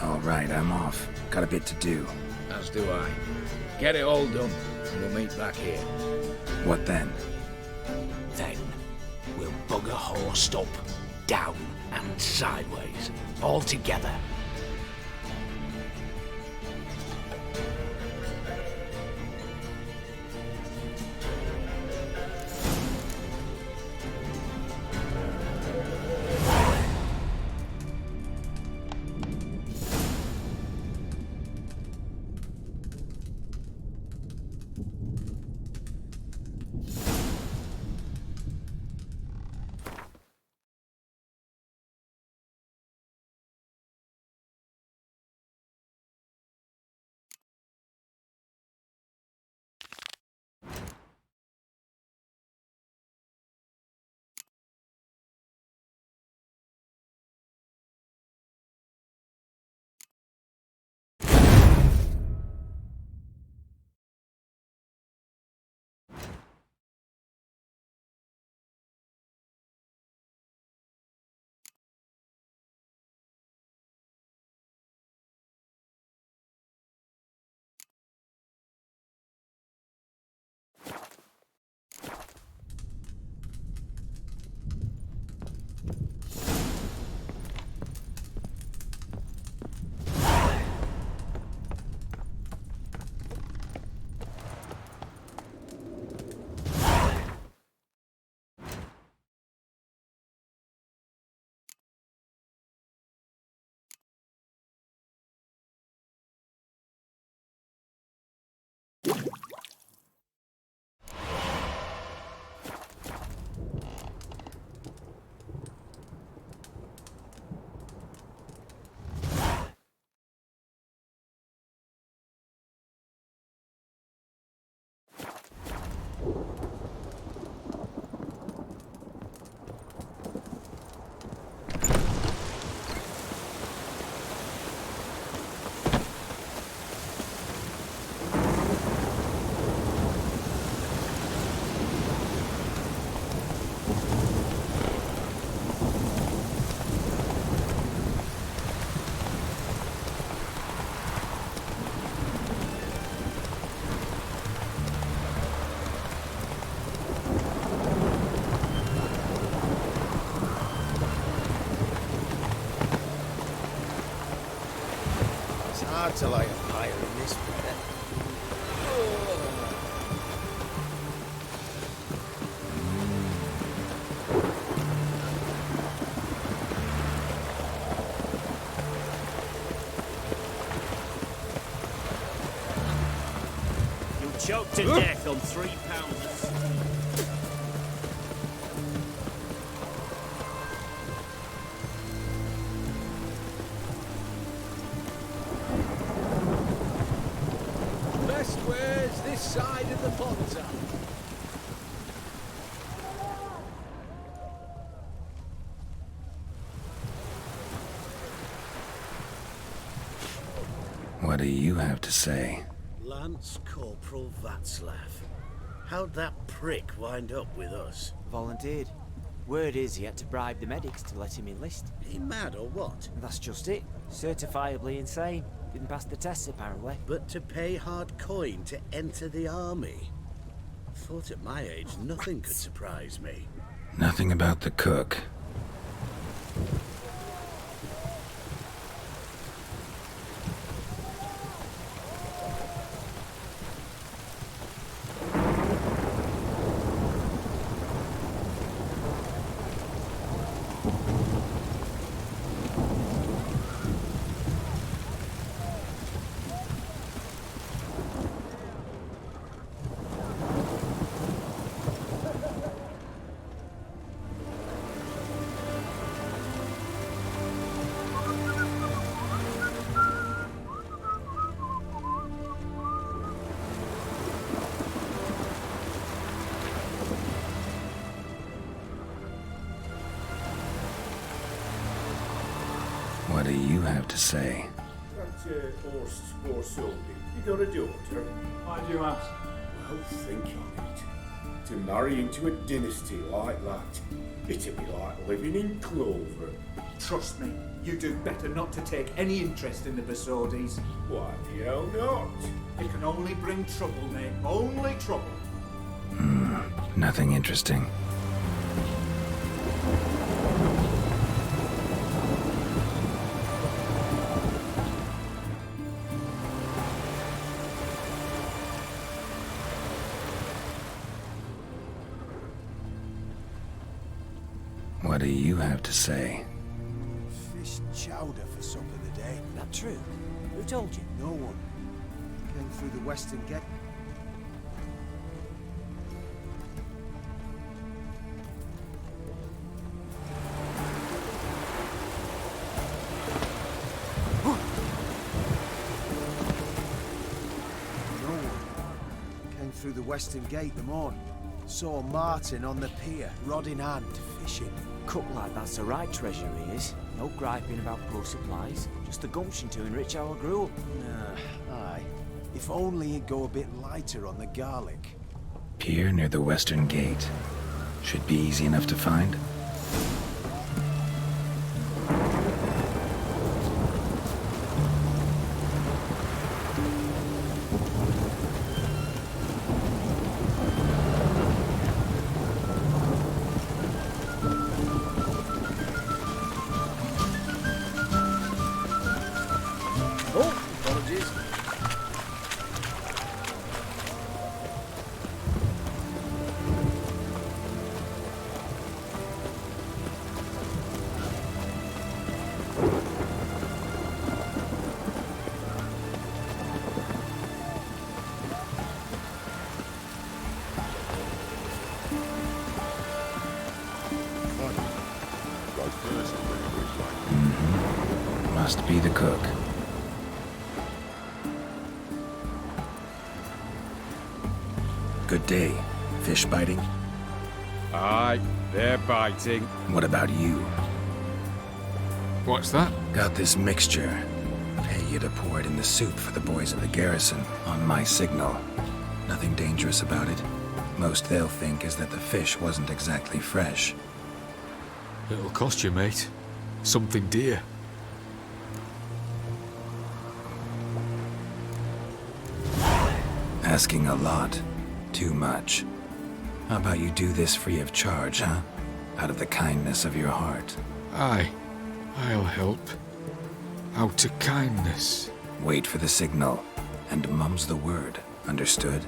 A: All right, I'm off. Got a bit to do.
O: As do I. Get it all done, and we'll meet back here.
A: What then?
O: Then, we'll bugger horsed up, down, and sideways. All together.
C: Hard to light a fire in this weather.
Q: You'll choke to death on 3 pounds of steam.
C: Best where's this side of the Ponta?
A: What do you have to say?
N: Lance Corporal Václav. How'd that prick wind up with us?
R: Volunteered. Word is he had to bribe the medics to let him enlist.
N: He mad or what?
R: That's just it. Certifiably insane. Didn't pass the tests, apparently.
N: But to pay hard coin to enter the army? Thought at my age nothing could surprise me.
A: Nothing about the cook. What do you have to say?
S: That horse or soldier, you got a daughter?
T: Why do you ask?
S: Well, think on it. To marry into a dynasty like that, it'd be like living in clover.
T: Trust me, you do better not to take any interest in the Besodis.
S: Why the hell not?
T: It can only bring trouble, mate. Only trouble.
A: Nothing interesting. What do you have to say?
C: Fish chowder for supper today.
R: That true? Who told you?
C: No one. Came through the western gate. No one. Came through the western gate the morn. Saw Martin on the pier, rod in hand, fishing.
R: Cook like that's the right treasure he is. No griping about poor supplies. Just the gumption to enrich our gruel.
C: Aye. If only he'd go a bit lighter on the garlic.
A: Pier near the western gate. Should be easy enough to find. Must be the cook. Good day. Fish biting?
U: Aye, they're biting.
A: What about you?
K: What's that?
A: Got this mixture. Pay you to pour it in the soup for the boys of the garrison, on my signal. Nothing dangerous about it. Most they'll think is that the fish wasn't exactly fresh.
K: It'll cost you, mate. Something dear.
A: Asking a lot. Too much. How about you do this free of charge, huh? Out of the kindness of your heart.
K: Aye, I'll help. Out of kindness.
A: Wait for the signal, and mum's the word. Understood?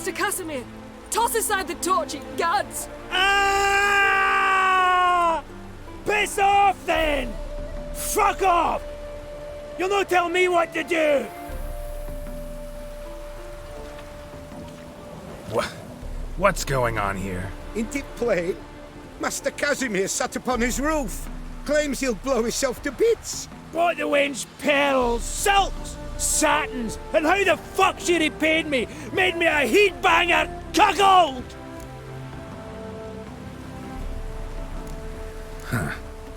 B: Master Casimir! Toss aside the torch, it guards!
Q: Ah! Piss off then! Fuck off! You'll not tell me what to do!
A: What's going on here?
J: Ain't it plain? Master Casimir sat upon his roof. Claims he'll blow himself to bits.
Q: Bought the wench pearls, silks, satins, and how the fuck she repaid me? Made me a heat banger, cuckold!
A: Huh.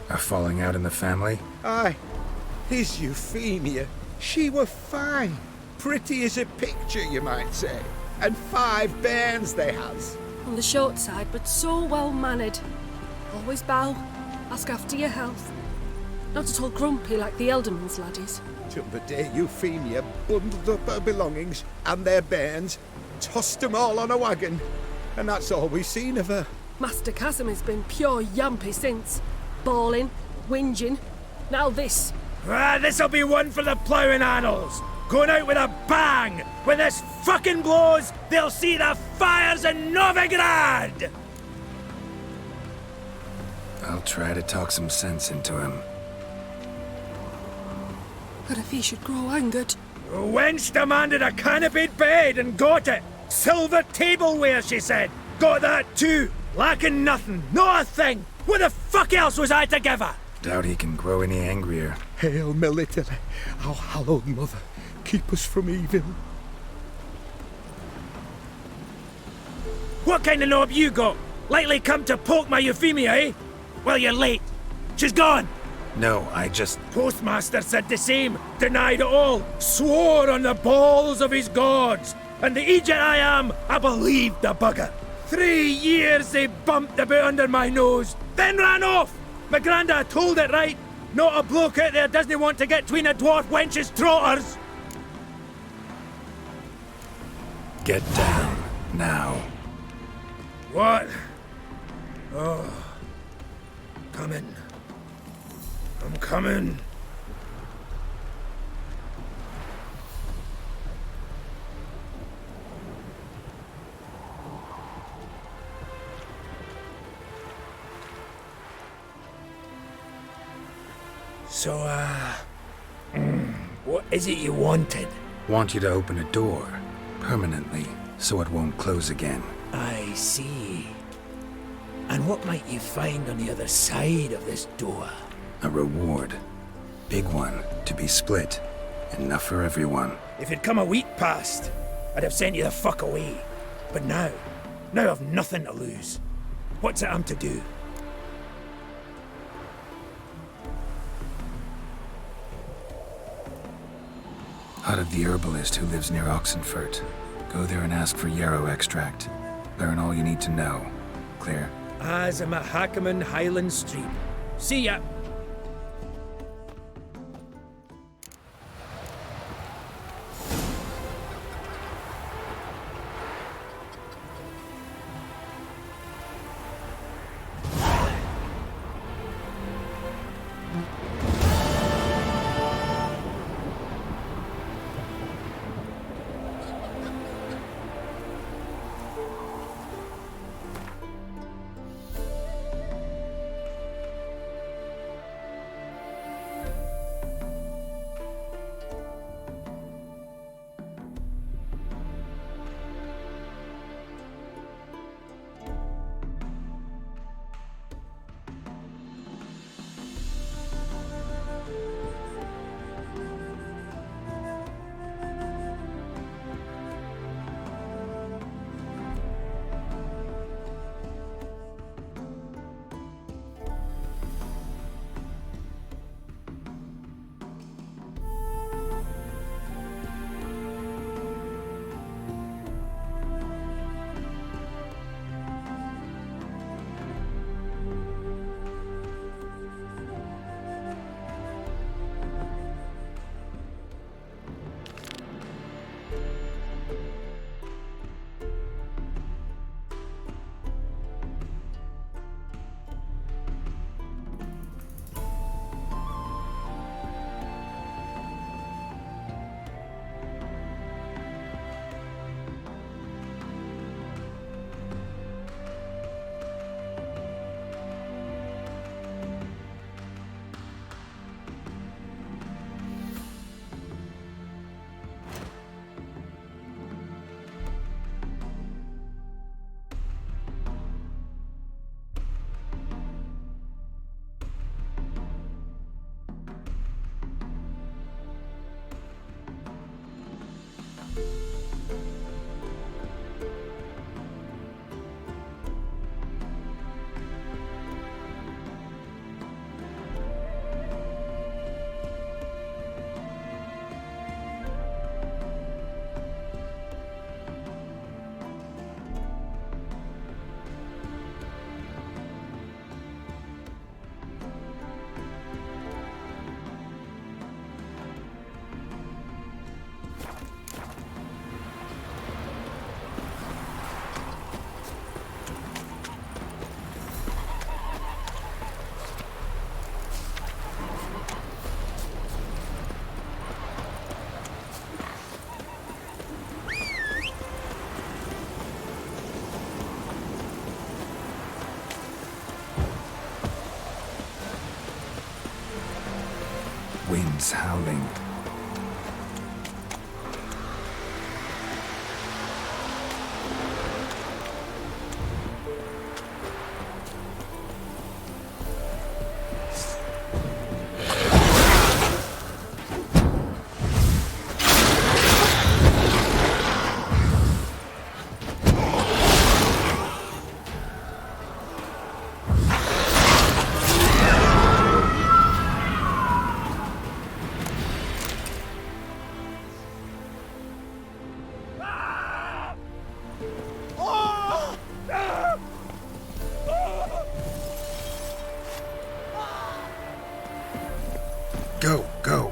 A: A falling out in the family?
J: Aye. His Euphemia, she were fine. Pretty as a picture, you might say. And 5 bairns they has.
B: On the short side, but so well-mannered. Always bow, ask after your health. Not at all grumpy like the Elderman's laddies.
J: Till the day Euphemia bundled up her belongings and their bairns, tossed them all on a wagon. And that's all we've seen of her.
B: Master Casimir's been pure yampy since. Bawling, whinging, now this.
Q: Ah, this'll be one for the ploughing annals. Going out with a bang! When this fucking blows, they'll see the fires in Novigrad!
A: I'll try to talk some sense into him.
B: But if he should grow angered...
Q: The wench demanded a canopied bed and got it. Silver tableware, she said. Got that too. Lacking nothing. Not a thing. What the fuck else was I to give her?
A: Doubt he can grow any angrier.
J: Hail Military, our hallowed mother, keep us from evil.
Q: What kind of knob you got? Likely come to poke my Euphemia, eh? Well, you're late. She's gone.
A: No, I just...
Q: Postmaster said the same. Denied it all. Swore on the balls of his gods. And the Egypt I am, I believed the bugger. 3 years they bumped about under my nose, then ran off. My granda told it right. Not a bloke out there doesn't want to get between a dwarf wench's trotters.
A: Get down, now.
Q: What? Oh. Coming. I'm coming. So, what is it you wanted?
A: Want you to open a door, permanently, so it won't close again.
Q: I see. And what might you find on the other side of this door?
A: A reward. Big one, to be split. Enough for everyone.
Q: If it'd come a week past, I'd have sent you the fuck away. But now I've nothing to lose. What's it I'm to do?
A: Out of the herbalist who lives near Oxenfurt. Go there and ask for yarrow extract. Learn all you need to know. Clear?
Q: As a Mahakaman Highland Street. See ya!
A: Winds howling. Go, go.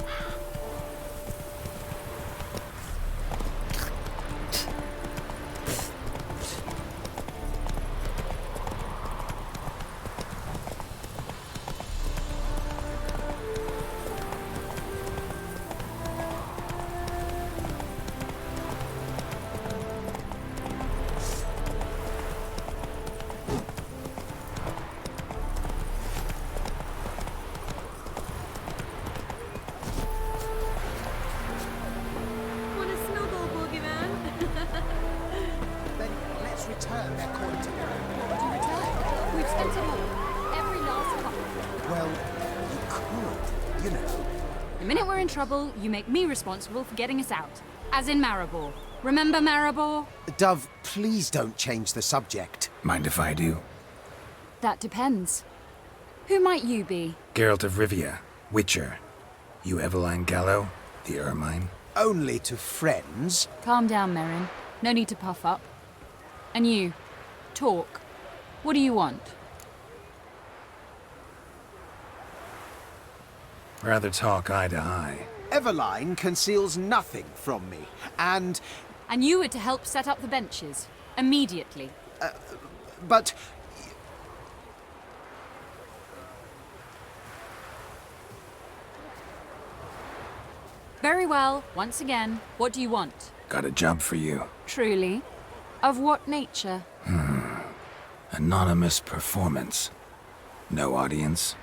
C: Return their coin to them.
D: Return? We've spent it all. Every last copper.
C: Well, you could, you know.
F: The minute we're in trouble, you make me responsible for getting us out. As in Maribor. Remember Maribor?
C: Dove, please don't change the subject.
A: Mind if I do?
F: That depends. Who might you be?
A: Geralt of Rivia, Witcher. You Eveline Gallo, the Ermine?
C: Only to friends.
F: Calm down, Merrin. No need to puff up. And you, talk. What do you want?
A: Rather talk eye to eye.
C: Eveline conceals nothing from me, and...
F: And you were to help set up the benches. Immediately.
C: But...
F: Very well. Once again, what do you want?
A: Got a job for you.
F: Truly? Of what nature?
A: Anonymous performance. No audience.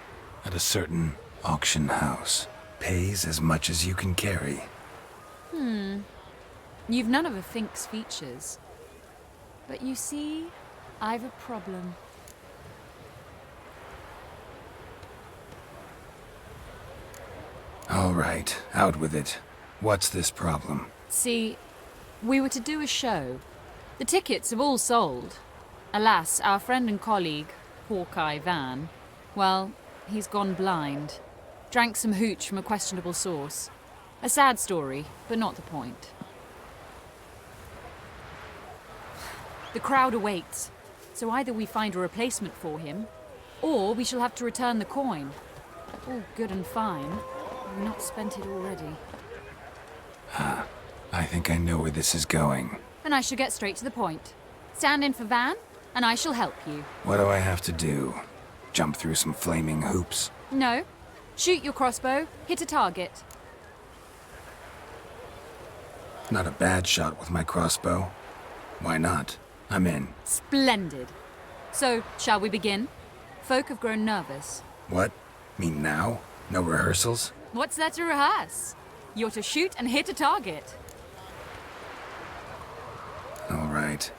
A: At a certain auction house. Pays as much as you can carry.
F: You've none of a Fink's features. But you see, I've a problem.
A: All right, out with it. What's this problem?
F: See, we were to do a show. The tickets have all sold. Alas, our friend and colleague, Hawkeye Van, well, he's gone blind. Drank some hooch from a questionable source. A sad story, but not the point. The crowd awaits, so either we find a replacement for him, or we shall have to return the coin. All good and fine. We've not spent it already.
A: I think I know where this is going.
F: And I shall get straight to the point. Stand in for Van, and I shall help you.
A: What do I have to do? Jump through some flaming hoops?
F: No. Shoot your crossbow, hit a target.
A: Not a bad shot with my crossbow. Why not? I'm in.
F: Splendid. So, shall we begin? Folk have grown nervous.
A: What? Mean now? No rehearsals?
F: What's there to rehearse? You're to shoot and hit a target.
A: All right.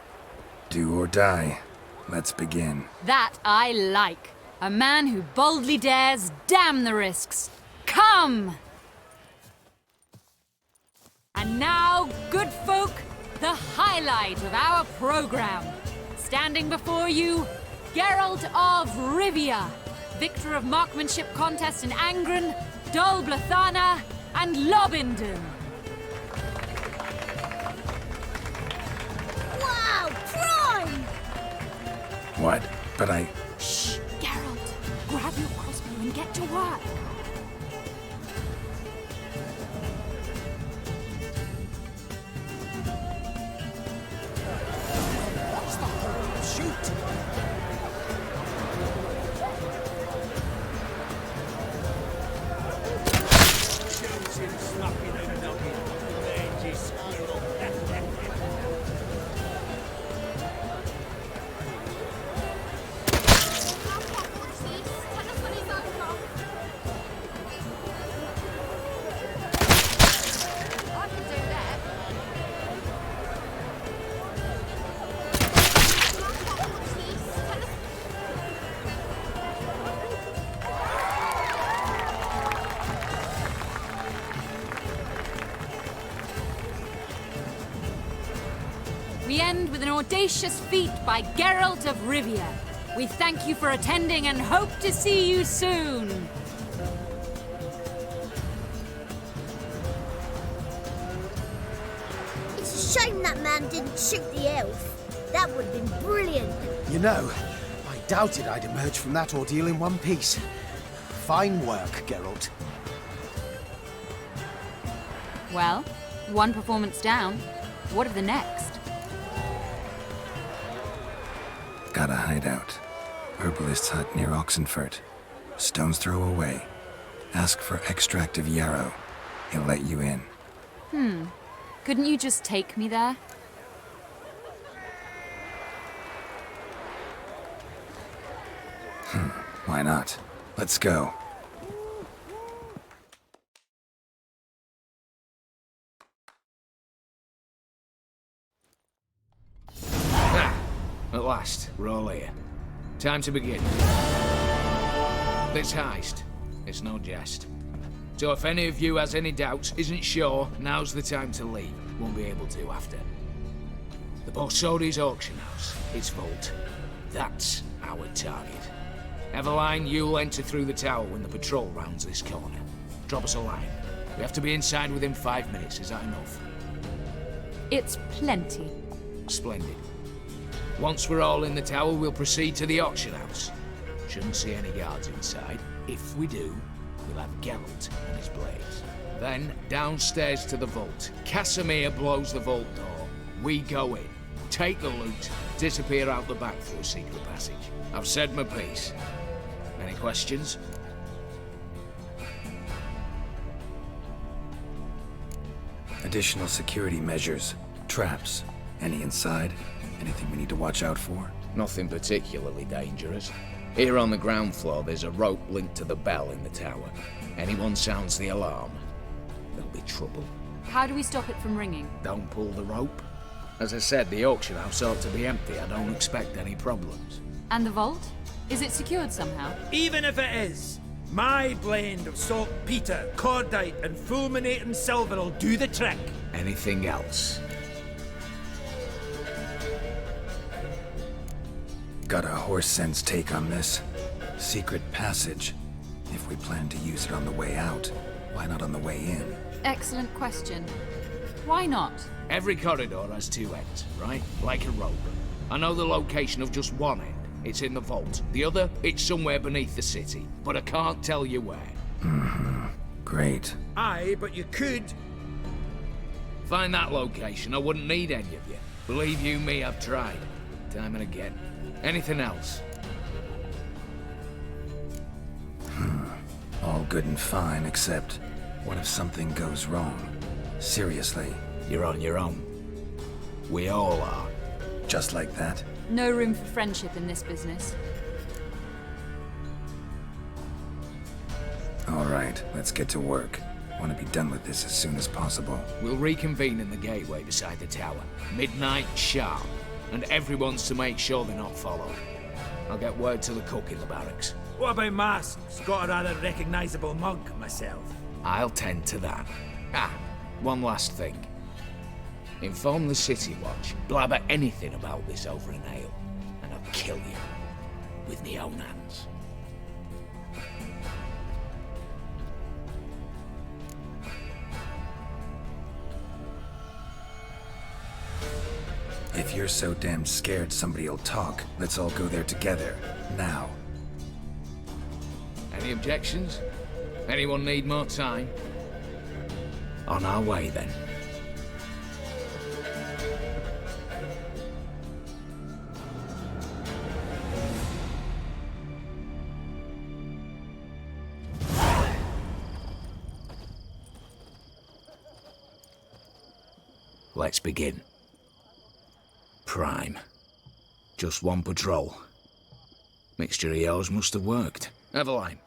A: Do or die. Let's begin.
F: That I like. A man who boldly dares, damn the risks. Come! And now, good folk, the highlight of our program. Standing before you, Geralt of Rivia, victor of marksmanship contests in Angren, Dol Blathana, and Lobindon.
D: Wow, prime!
A: What? But I...
F: Shh, Geralt. Grab your crossbow and get to work.
C: What's the whole shoot?
F: audacious feat by Geralt of Rivia. We thank you for attending and hope to see you soon.
I: It's a shame that man didn't shoot the elf. That would have been brilliant.
C: You know, I doubted I'd emerge from that ordeal in one piece. Fine work, Geralt.
F: Well, one performance down. What of the next?
A: Got a hideout. Herbalist's hut near Oxenfurt. Stone's throw away. Ask for extract of yarrow. He'll let you in.
F: Couldn't you just take me there?
A: Why not? Let's go.
O: At last, we're all here. Time to begin. This heist, it's no jest. So if any of you has any doubts, isn't sure, now's the time to leave. Won't be able to after. The Borsodi's auction house, its vault. That's our target. Eveline, you'll enter through the tower when the patrol rounds this corner. Drop us a line. We have to be inside within 5 minutes, is that enough?
F: It's plenty.
O: Splendid. Once we're all in the tower, we'll proceed to the auction house. Shouldn't see any guards inside. If we do, we'll have Geralt and his blades. Then, downstairs to the vault. Casimir blows the vault door. We go in, take the loot, disappear out the back through a secret passage. I've said my piece. Any questions?
A: Additional security measures. Traps. Any inside? Anything we need to watch out for?
O: Nothing particularly dangerous. Here on the ground floor, there's a rope linked to the bell in the tower. Anyone sounds the alarm, there'll be trouble.
F: How do we stop it from ringing?
O: Don't pull the rope. As I said, the auction house ought to be empty. I don't expect any problems.
F: And the vault? Is it secured somehow?
Q: Even if it is, my blend of saltpeter, cordite, and fulminating silver will do the trick.
O: Anything else?
A: Got a horse sense take on this. Secret passage. If we plan to use it on the way out, why not on the way in?
F: Excellent question. Why not?
O: Every corridor has two ends, right? Like a rope. I know the location of just one end. It's in the vault. The other, it's somewhere beneath the city. But I can't tell you where.
A: Great.
Q: Aye, but you could.
O: Find that location, I wouldn't need any of you. Believe you me, I've tried. Time and again. Anything else?
A: All good and fine, except what if something goes wrong? Seriously.
O: You're on your own. We all are.
A: Just like that?
F: No room for friendship in this business.
A: All right, let's get to work. Want to be done with this as soon as possible.
O: We'll reconvene in the gateway beside the tower. Midnight sharp. And everyone's to make sure they're not followed. I'll get word to the cook in the barracks.
Q: What about masks? Got a rather recognisable mug myself.
O: I'll tend to that. One last thing. Inform the City Watch. Blabber anything about this over an ale, and I'll kill you. With me own hands.
A: If you're so damn scared somebody'll talk, let's all go there together. Now.
O: Any objections? Anyone need more time? On our way, then. Let's begin. Prime. Just one patrol. Mixture of yours must have worked. Eveline,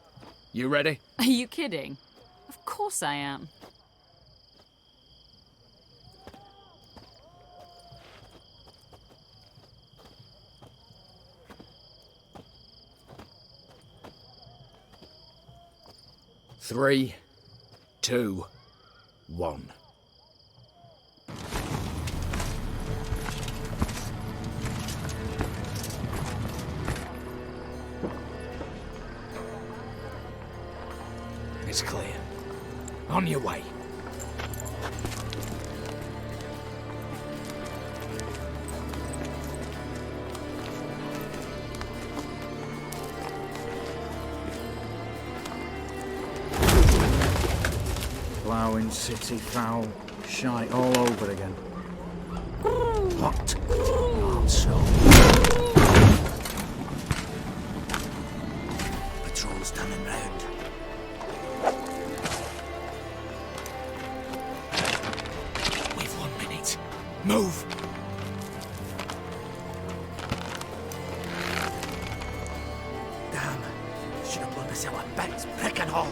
O: you ready?
F: Are you kidding? Of course I am.
O: Three, 2, 1.
K: is clear. On your way.
H: Ploughing, city foul, shite all over again. What? Also.
O: Patrol's turning round.
K: We've 1 minute. Move!
O: Damn. Should have blown us out of bits, prick and all.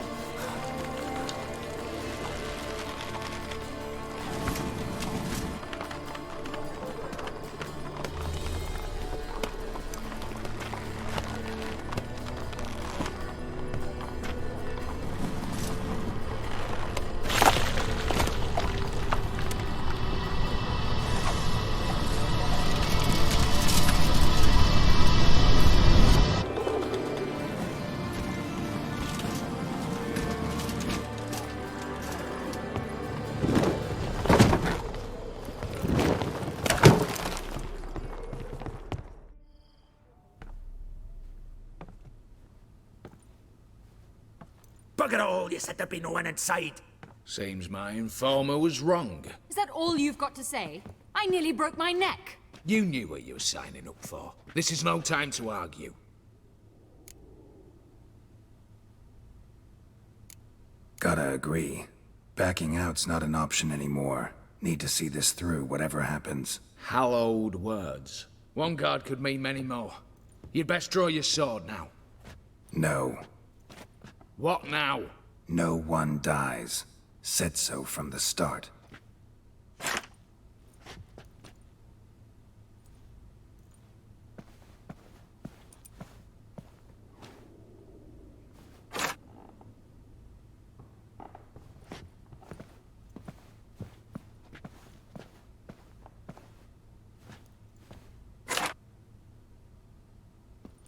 Q: Bugger all, you said there'd be no one inside.
O: Seems my informer was wrong.
F: Is that all you've got to say? I nearly broke my neck.
O: You knew what you were signing up for. This is no time to argue.
A: Gotta agree. Backing out's not an option anymore. Need to see this through, whatever happens.
O: Hallowed words. One guard could mean many more. You'd best draw your sword now.
A: No.
O: What now?
A: No one dies. Said so from the start.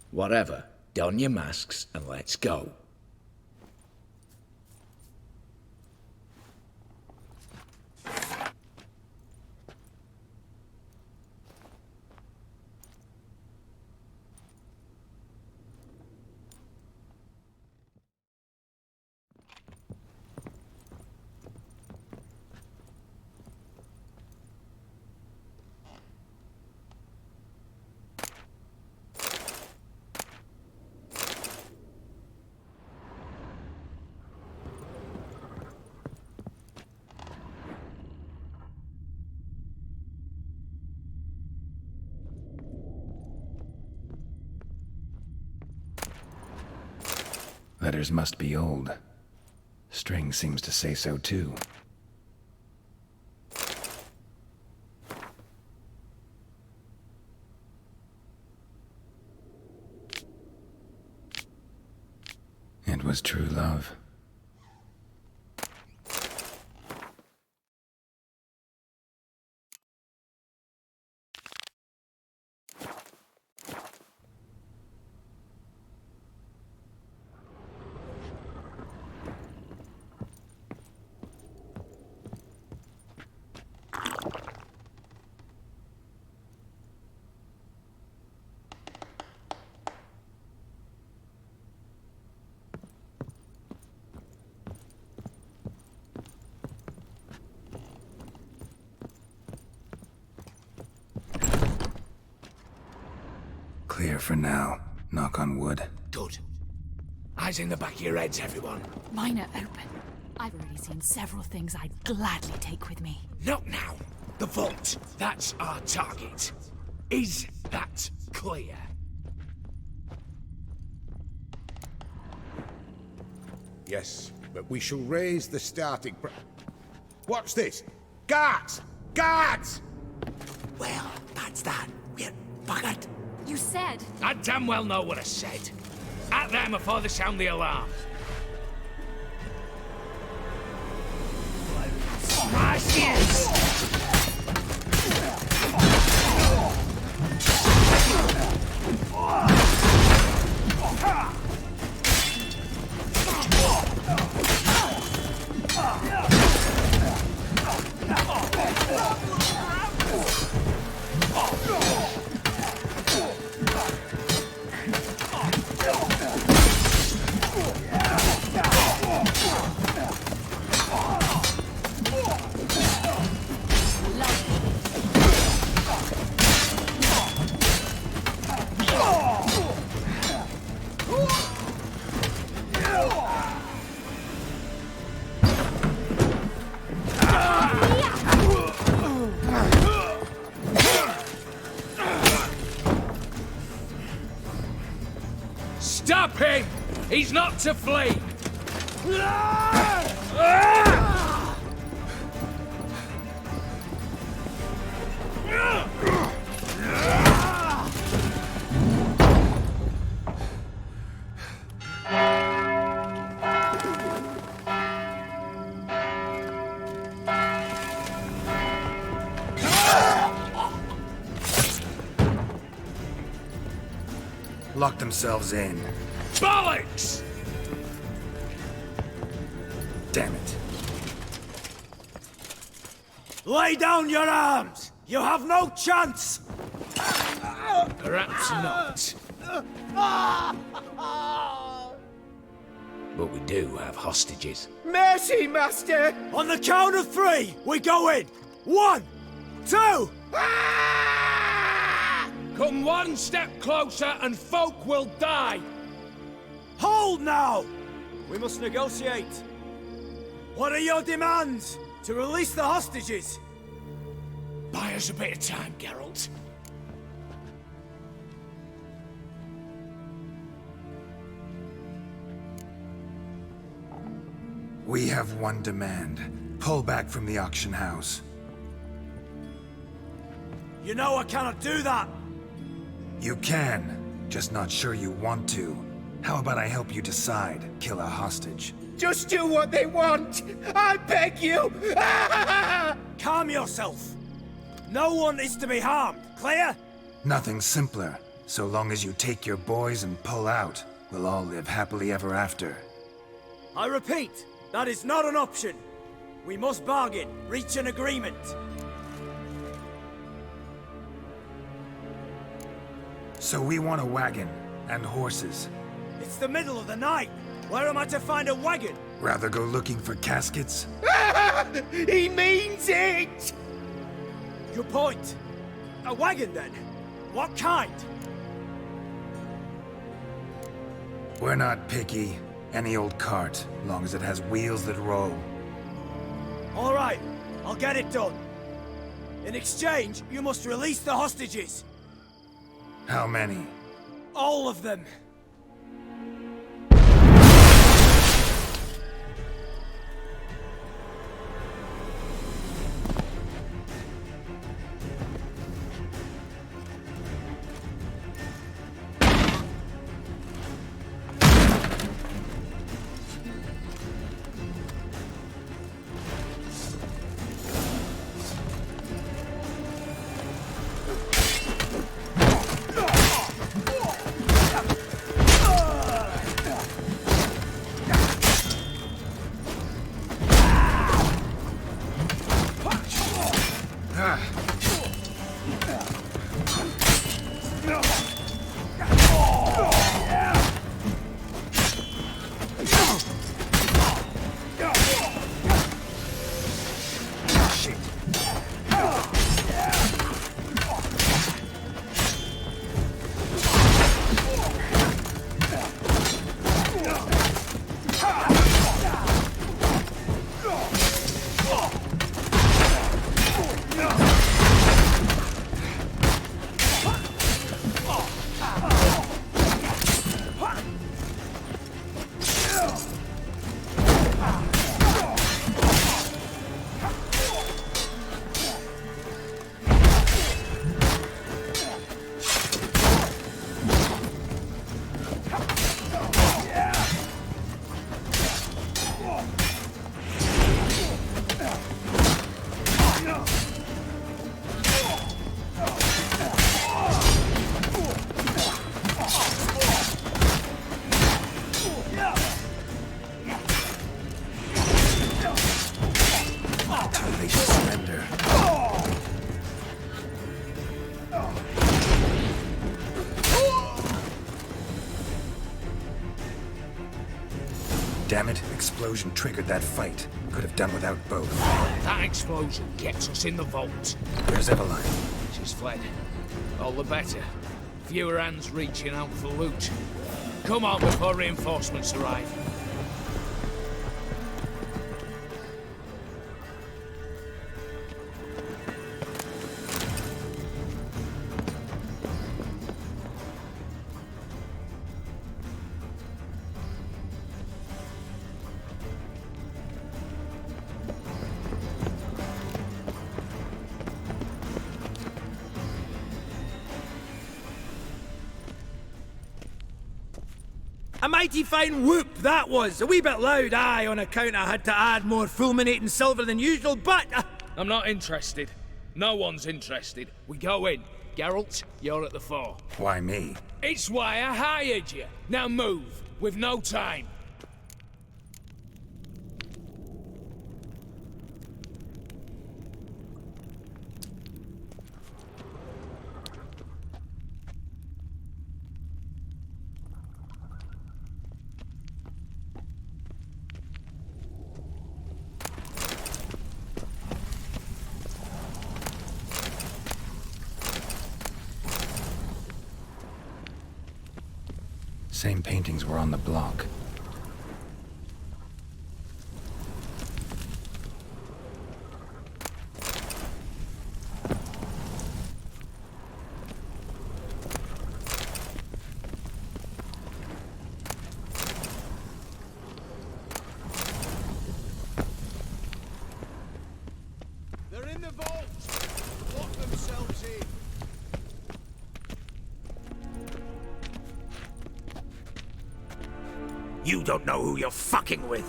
O: Whatever. Don your masks and let's go.
A: Letters must be old. String seems to say so too. It was true love. Clear for now. Knock on wood.
K: Good. Eyes in the back of your heads, everyone.
F: Mine are open. I've already seen several things I'd gladly take with me.
K: Not now. The vault. That's our target. Is that clear?
J: Yes, but we shall raise the starting Watch this! Guards! Guards!
K: Well, that's that. We're buggered.
F: You said...
K: I damn well know what I said. At them before they sound the alarm.
Q: Stop him! He's not to flee!
A: Lock themselves in.
Q: Bollocks!
A: Damn it.
R: Lay down your arms! You have no chance!
O: Perhaps not. But we do have hostages.
R: Mercy, Master! On the count of 3, we go in! 1, 2...
Q: Come one step closer and folk will die!
R: Hold now! We must negotiate. What are your demands? To release the hostages?
Q: Buy us a bit of time, Geralt.
A: We have one demand. Pull back from the auction house.
R: You know I cannot do that!
A: You can, just not sure you want to. How about I help you decide? Kill a hostage.
R: Just do what they want! I beg you! Calm yourself! No one is to be harmed, clear?
A: Nothing simpler. So long as you take your boys and pull out, we'll all live happily ever after.
R: I repeat, that is not an option. We must bargain, reach an agreement.
A: So we want a wagon, and horses.
R: It's the middle of the night. Where am I to find a wagon?
A: Rather go looking for caskets?
R: He means it! Good point. A wagon, then? What kind?
A: We're not picky. Any old cart, long as it has wheels that roll.
R: All right, I'll get it done. In exchange, you must release the hostages.
A: How many?
R: All of them.
A: Damn it, explosion triggered that fight. Could have done without both.
K: That explosion gets us in the vault.
A: Where's Eveline?
K: She's fled. All the better. Fewer hands reaching out for loot. Come on before reinforcements arrive.
Q: A mighty fine whoop that was. A wee bit loud, aye, on account I had to add more fulminating silver than usual, but...
L: I'm not interested. No one's interested. We go in. Geralt, you're at the fore.
A: Why me?
L: It's why I hired you. Now move. We've no time.
A: Same paintings were on the block.
C: They're in the vault! Lock themselves in!
R: You don't know who you're fucking with.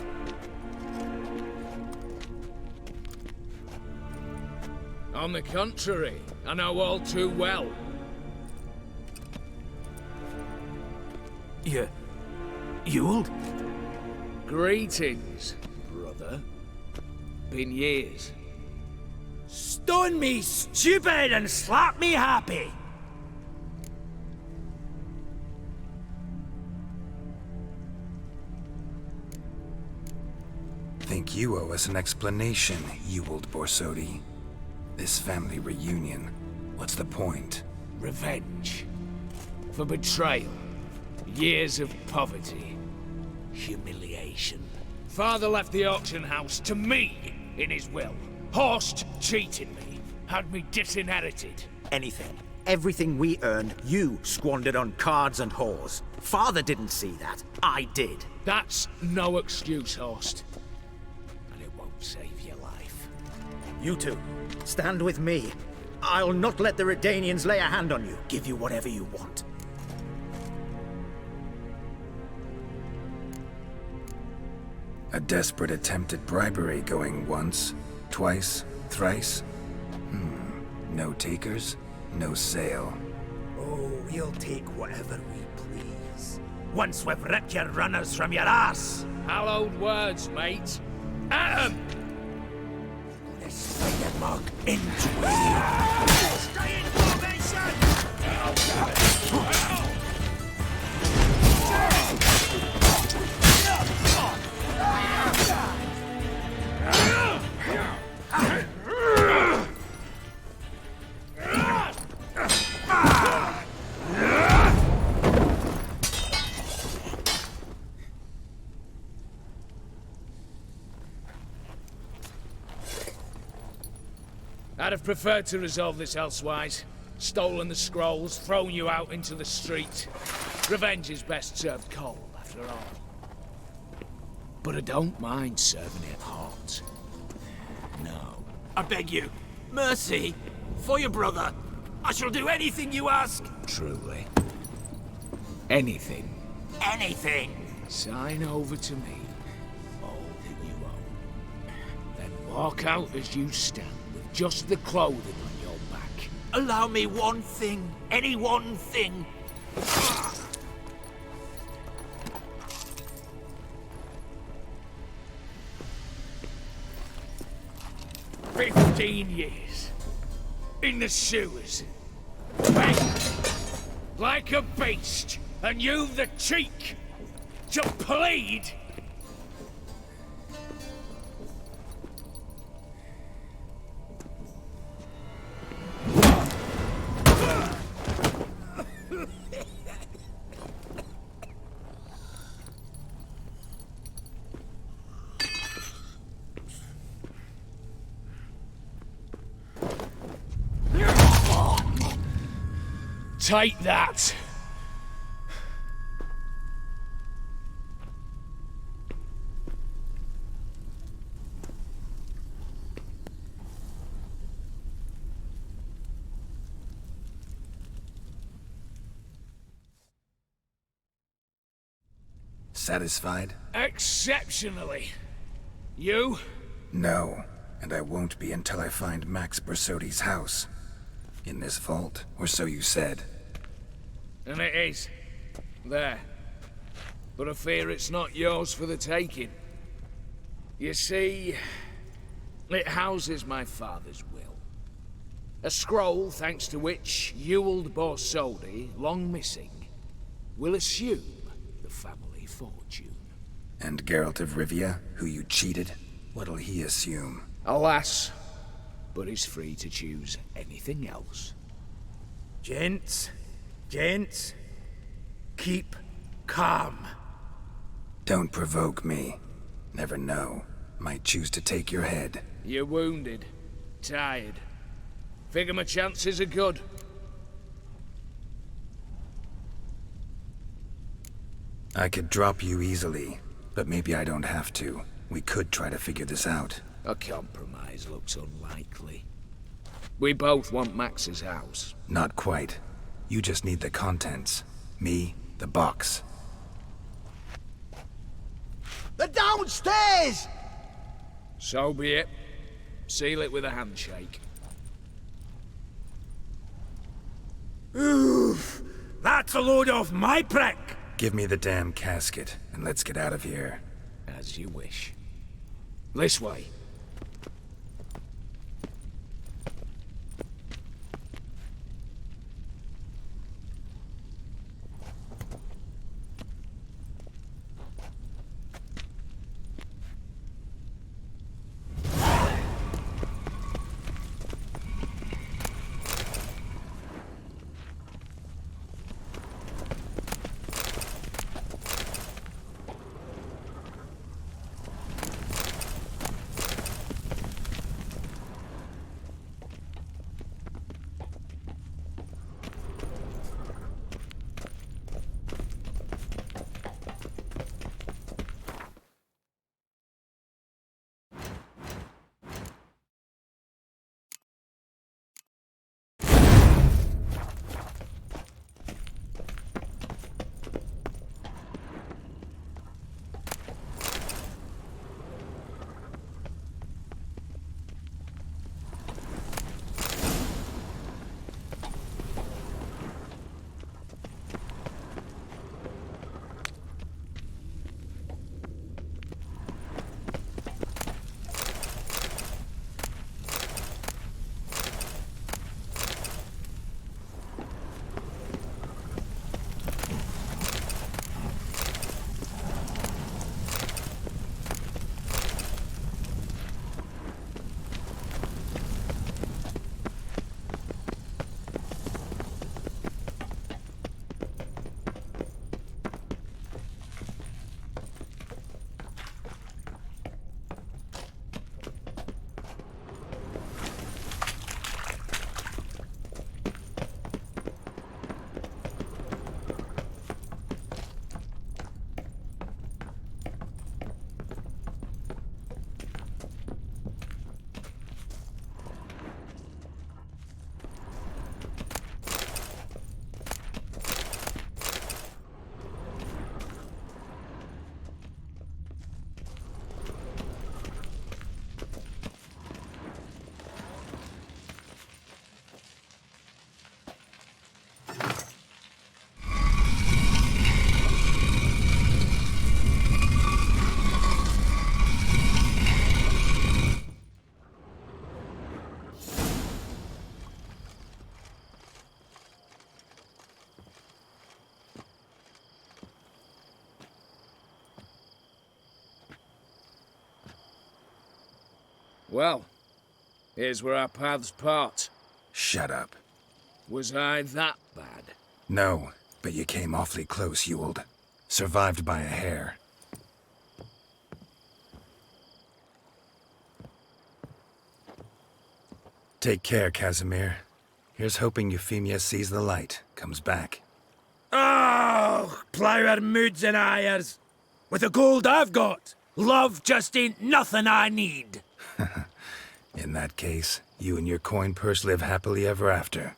L: On the contrary, I know all too well.
R: Ewald?
L: Greetings, brother. Been years.
Q: Stone me stupid and slap me happy!
A: Think you owe us an explanation, Ewald Borsodi. This family reunion, what's the point?
L: Revenge. For betrayal. Years of poverty. Humiliation. Father left the auction house to me in his will. Horst cheated me. Had me disinherited.
M: Anything. Everything we earned, you squandered on cards and whores. Father didn't see that. I did.
L: That's no excuse, Horst. And it won't save your life.
M: You two, stand with me. I'll not let the Redanians lay a hand on you. Give you whatever you want.
A: A desperate attempt at bribery going once, twice, thrice? No takers, no sale.
R: Oh, we'll take whatever we please. Once we've ripped your runners from your ass.
L: Hallowed words, mate. At 'em!
R: This spider mug into it. Stay in formation!
L: I'd have preferred to resolve this elsewise. Stolen the scrolls, thrown you out into the street. Revenge is best served cold, after all. But I don't mind serving it hot. No.
R: I beg you, mercy, for your brother. I shall do anything you ask.
L: Truly. Anything.
R: Anything.
L: Sign over to me all that you own. Then walk out as you stand with just the clothing on your back.
R: Allow me one thing, any one thing.
L: 15 years. In the sewers. Begging. Like a beast. And you've the cheek to plead. Take that.
A: Satisfied?
L: Exceptionally. You?
A: No, and I won't be until I find Max Bersodi's house. In this vault, or so you said.
L: And it is. There. But I fear it's not yours for the taking. You see, it houses my father's will. A scroll thanks to which Ewald Borsodi, long missing, will assume the family fortune.
A: And Geralt of Rivia, who you cheated, what'll he assume?
L: Alas, but he's free to choose anything else.
Q: Gents, keep calm.
A: Don't provoke me. Never know. Might choose to take your head.
L: You're wounded, tired. Figure my chances are good.
A: I could drop you easily, but maybe I don't have to. We could try to figure this out.
L: A compromise looks unlikely. We both want Max's house.
A: Not quite. You just need the contents. Me, the box.
R: They're downstairs!
L: So be it. Seal it with a handshake.
Q: Oof! That's a load off my prick!
A: Give me the damn casket, and let's get out of here.
L: As you wish. This way. Well, here's where our paths part.
A: Shut up.
L: Was I that bad?
A: No, but you came awfully close, Ewald. Survived by a hair. Take care, Casimir. Here's hoping Euphemia sees the light, comes back.
Q: Oh, plough our moods and ires. With the gold I've got, love just ain't nothing I need.
A: In that case, you and your coin purse live happily ever after.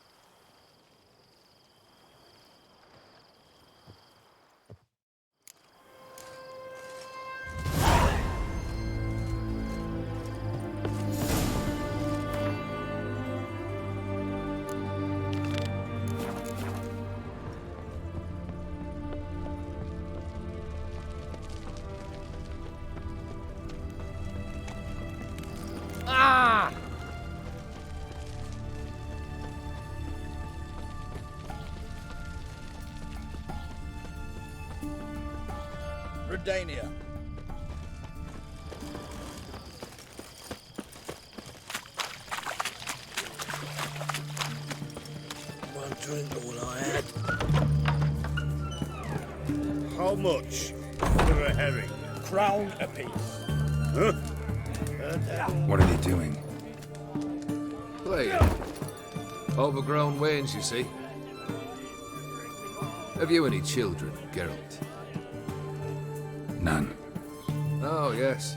G: Redania.
N: One drink all I had.
S: How much for a herring?
R: Crown apiece.
S: Huh?
A: What are they doing?
V: Playing. Overgrown wains, you see. Have you any children, Geralt?
A: None.
V: Oh, yes.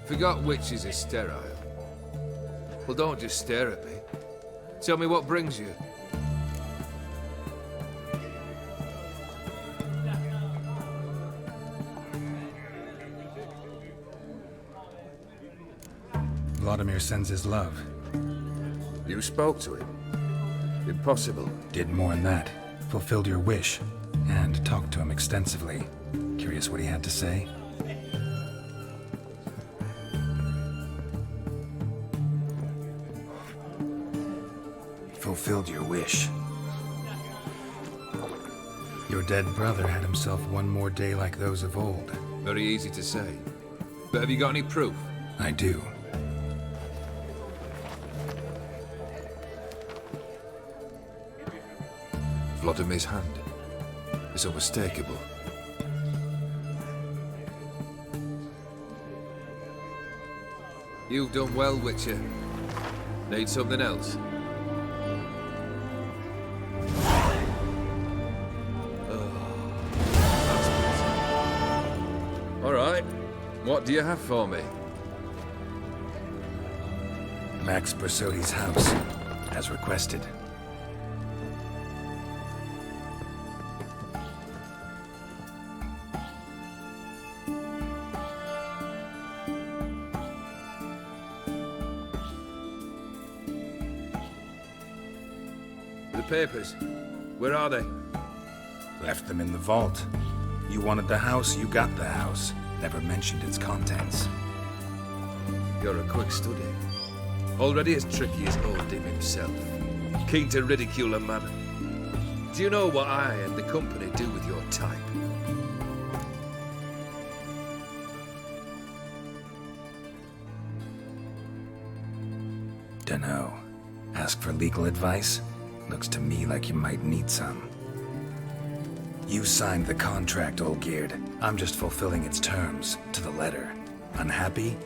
V: Forgot witches are sterile. Well, don't just stare at me. Tell me what brings you.
A: Vladimir sends his love.
V: You spoke to him? Impossible.
A: Did more than that. Fulfilled your wish. And talked to him extensively. Curious what he had to say? Fulfilled your wish. Your dead brother had himself one more day like those of old.
V: Very easy to say. But have you got any proof?
A: I do.
V: Vladimir's hand. It's unmistakable. You've done well, Witcher. Need something else? All right. What do you have for me?
A: Max Bersodi's house, as requested.
V: The papers. Where are they?
A: Left them in the vault. You wanted the house, you got the house. Never mentioned its contents.
V: You're a quick study. Already as tricky as Odin himself. Keen to ridicule a man. Do you know what I and the company do with your type?
A: Dunno. Ask for legal advice? Looks to me like you might need some. You signed the contract, Olgierd. I'm just fulfilling its terms, to the letter. Unhappy?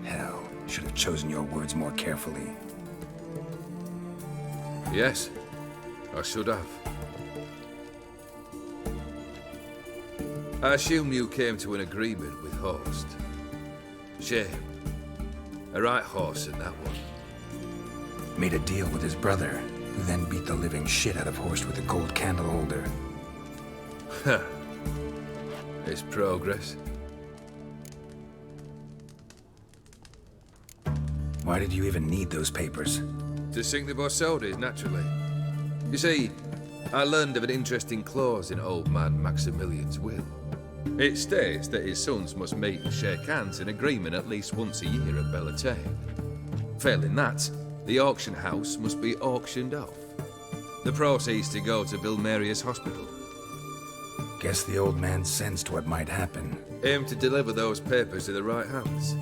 A: Hell, should have chosen your words more carefully.
V: Yes, I should have. I assume you came to an agreement with Horst. Shame. A right horse in that one.
A: Made a deal with his brother, who then beat the living shit out of Horst with a gold candle holder.
V: Huh. It's progress.
A: Why did you even need those papers?
V: To sink the Borsodis, naturally. You see, I learned of an interesting clause in old man Maximilian's will. It states that his sons must meet and shake hands in agreement at least once a year at Bellatane. Failing that, the auction house must be auctioned off. The proceeds to go to Bill Marius Hospital.
A: Guess the old man sensed what might happen.
V: Aim to deliver those papers to the right hands.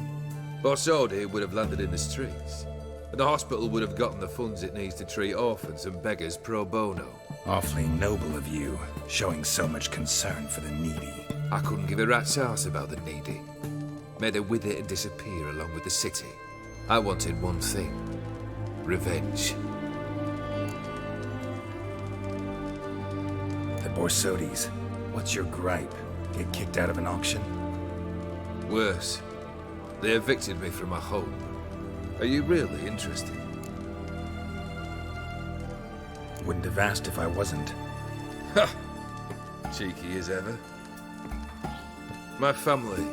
V: Borsodi would have landed in the streets, and the hospital would have gotten the funds it needs to treat orphans and beggars pro bono.
A: Awfully noble of you, showing so much concern for the needy.
V: I couldn't give a rat's ass about the needy. Made her with it and disappear along with the city. I wanted one thing. Revenge.
A: The Borsodis. What's your gripe? Get kicked out of an auction?
V: Worse. They evicted me from my home. Are you really interested?
A: Wouldn't have asked if I wasn't.
V: Ha! Cheeky as ever. My family,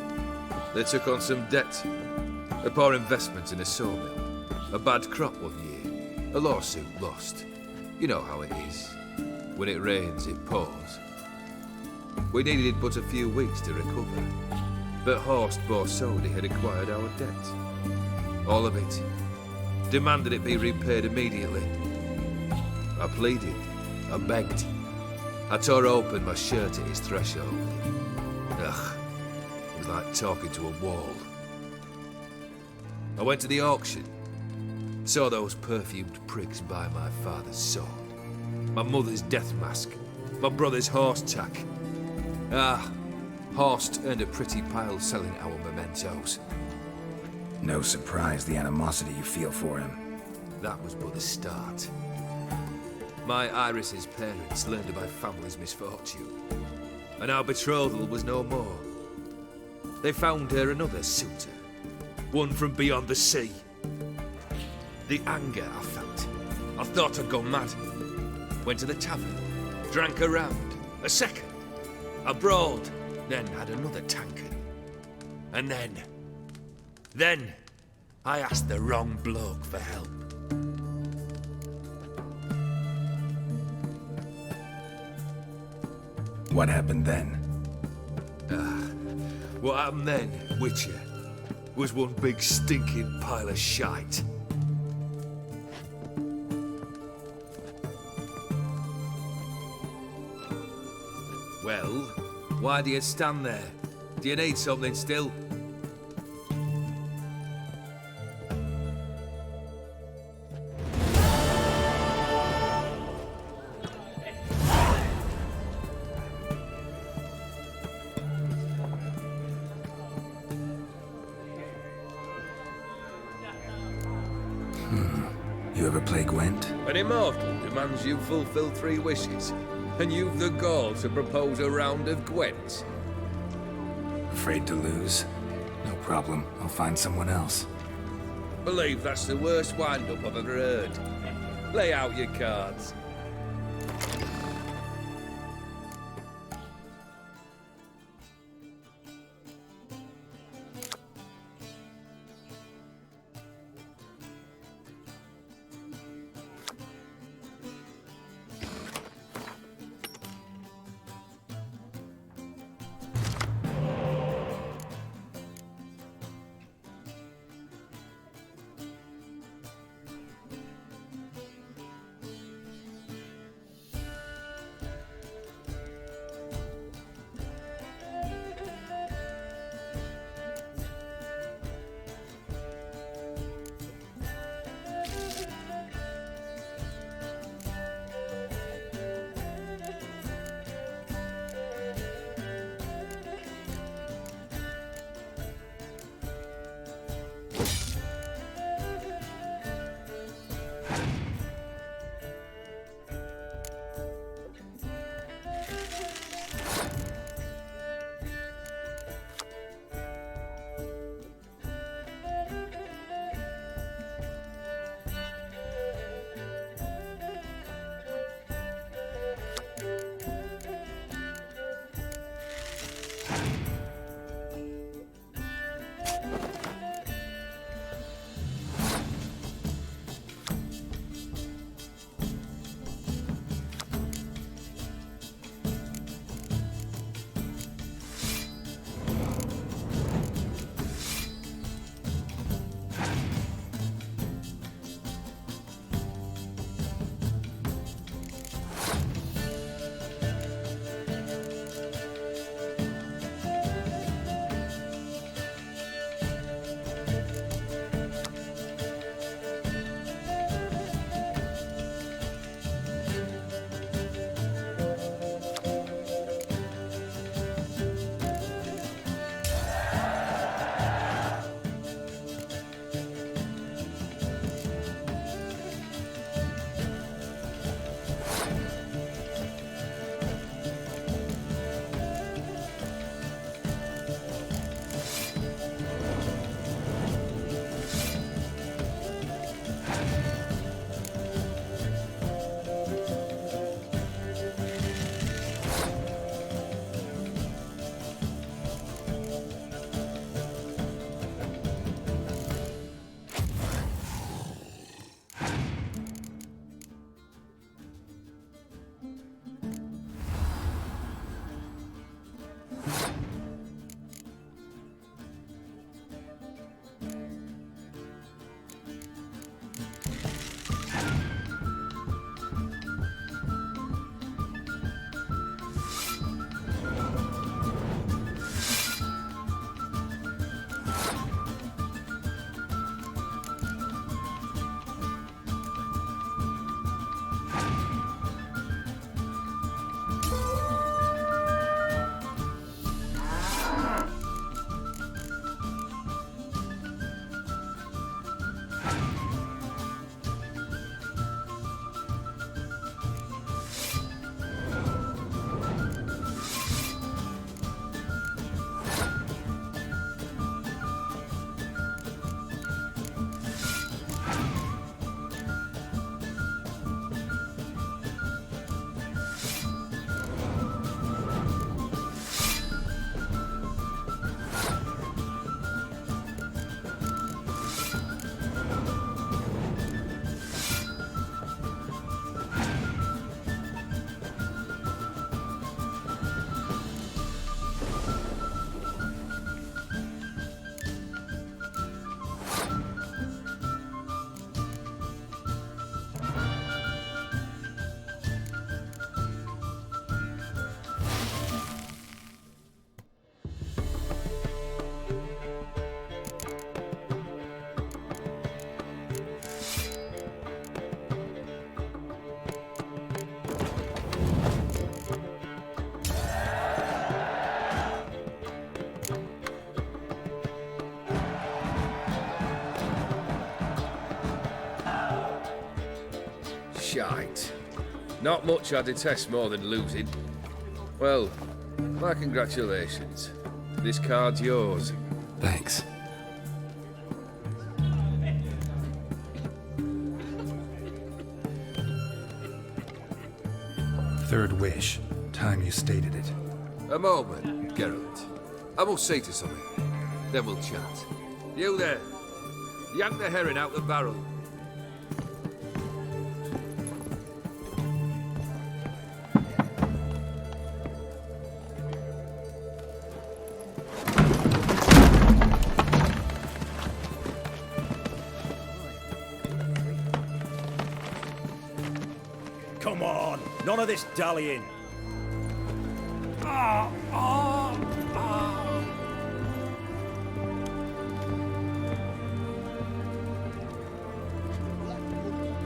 V: they took on some debt. A poor investment in a sawmill. A bad crop one year. A lawsuit lost. You know how it is. When it rains, it pours. We needed but a few weeks to recover. But Horst Borsodi had acquired our debt. All of it. Demanded it be repaid immediately. I pleaded. I begged. I tore open my shirt at his threshold. Ugh, was like talking to a wall. I went to the auction. Saw those perfumed prigs buy my father's sword, my mother's death mask, my brother's horse tack. Ah, Horst earned a pretty pile selling our mementos.
A: No surprise the animosity you feel for him.
V: That was but the start. My Iris's parents learned of my family's misfortune, and our betrothal was no more. They found her another suitor, one from beyond the sea. The anger I felt, I thought I'd gone mad. Went to the tavern, drank a round, a second, I brawled, then had another tankard. And then, I asked the wrong bloke for help.
A: What happened then?
V: What happened then, Witcher, was one big stinking pile of shite. Well, why do you stand there? Do you need something still?
A: You ever play Gwent?
V: An immortal demands you fulfill 3 wishes, and you've the gall to propose a round of Gwent.
A: Afraid to lose? No problem. I'll find someone else.
V: Believe that's the worst wind-up I've ever heard. Lay out your cards. shite. Not much I detest more than losing. Well, my congratulations. This card's yours.
A: Thanks. Third wish. Time you stated it.
V: A moment, Geralt. I must say to something. Then we'll chat. You there. Yank the herring out the barrel.
Q: Come on, none of this dallying.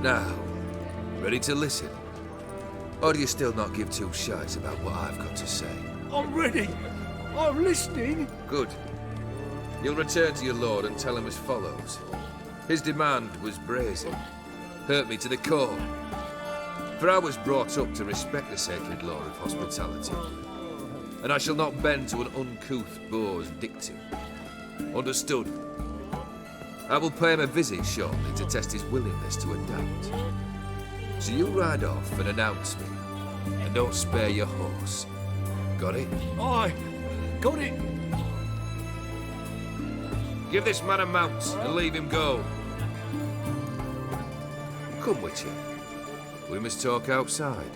V: Now, ready to listen? Or do you still not give two shites about what I've got to say?
R: I'm ready. I'm listening.
V: Good. You'll return to your lord and tell him as follows. His demand was brazen. Hurt me to the core. For I was brought up to respect the sacred law of hospitality. And I shall not bend to an uncouth boor's dictum. Understood? I will pay him a visit shortly to test his willingness to adapt. So you ride off and announce me. And don't spare your horse. Got it?
R: Aye, got it.
V: Give this man a mount and leave him go. Come with you. We must talk outside.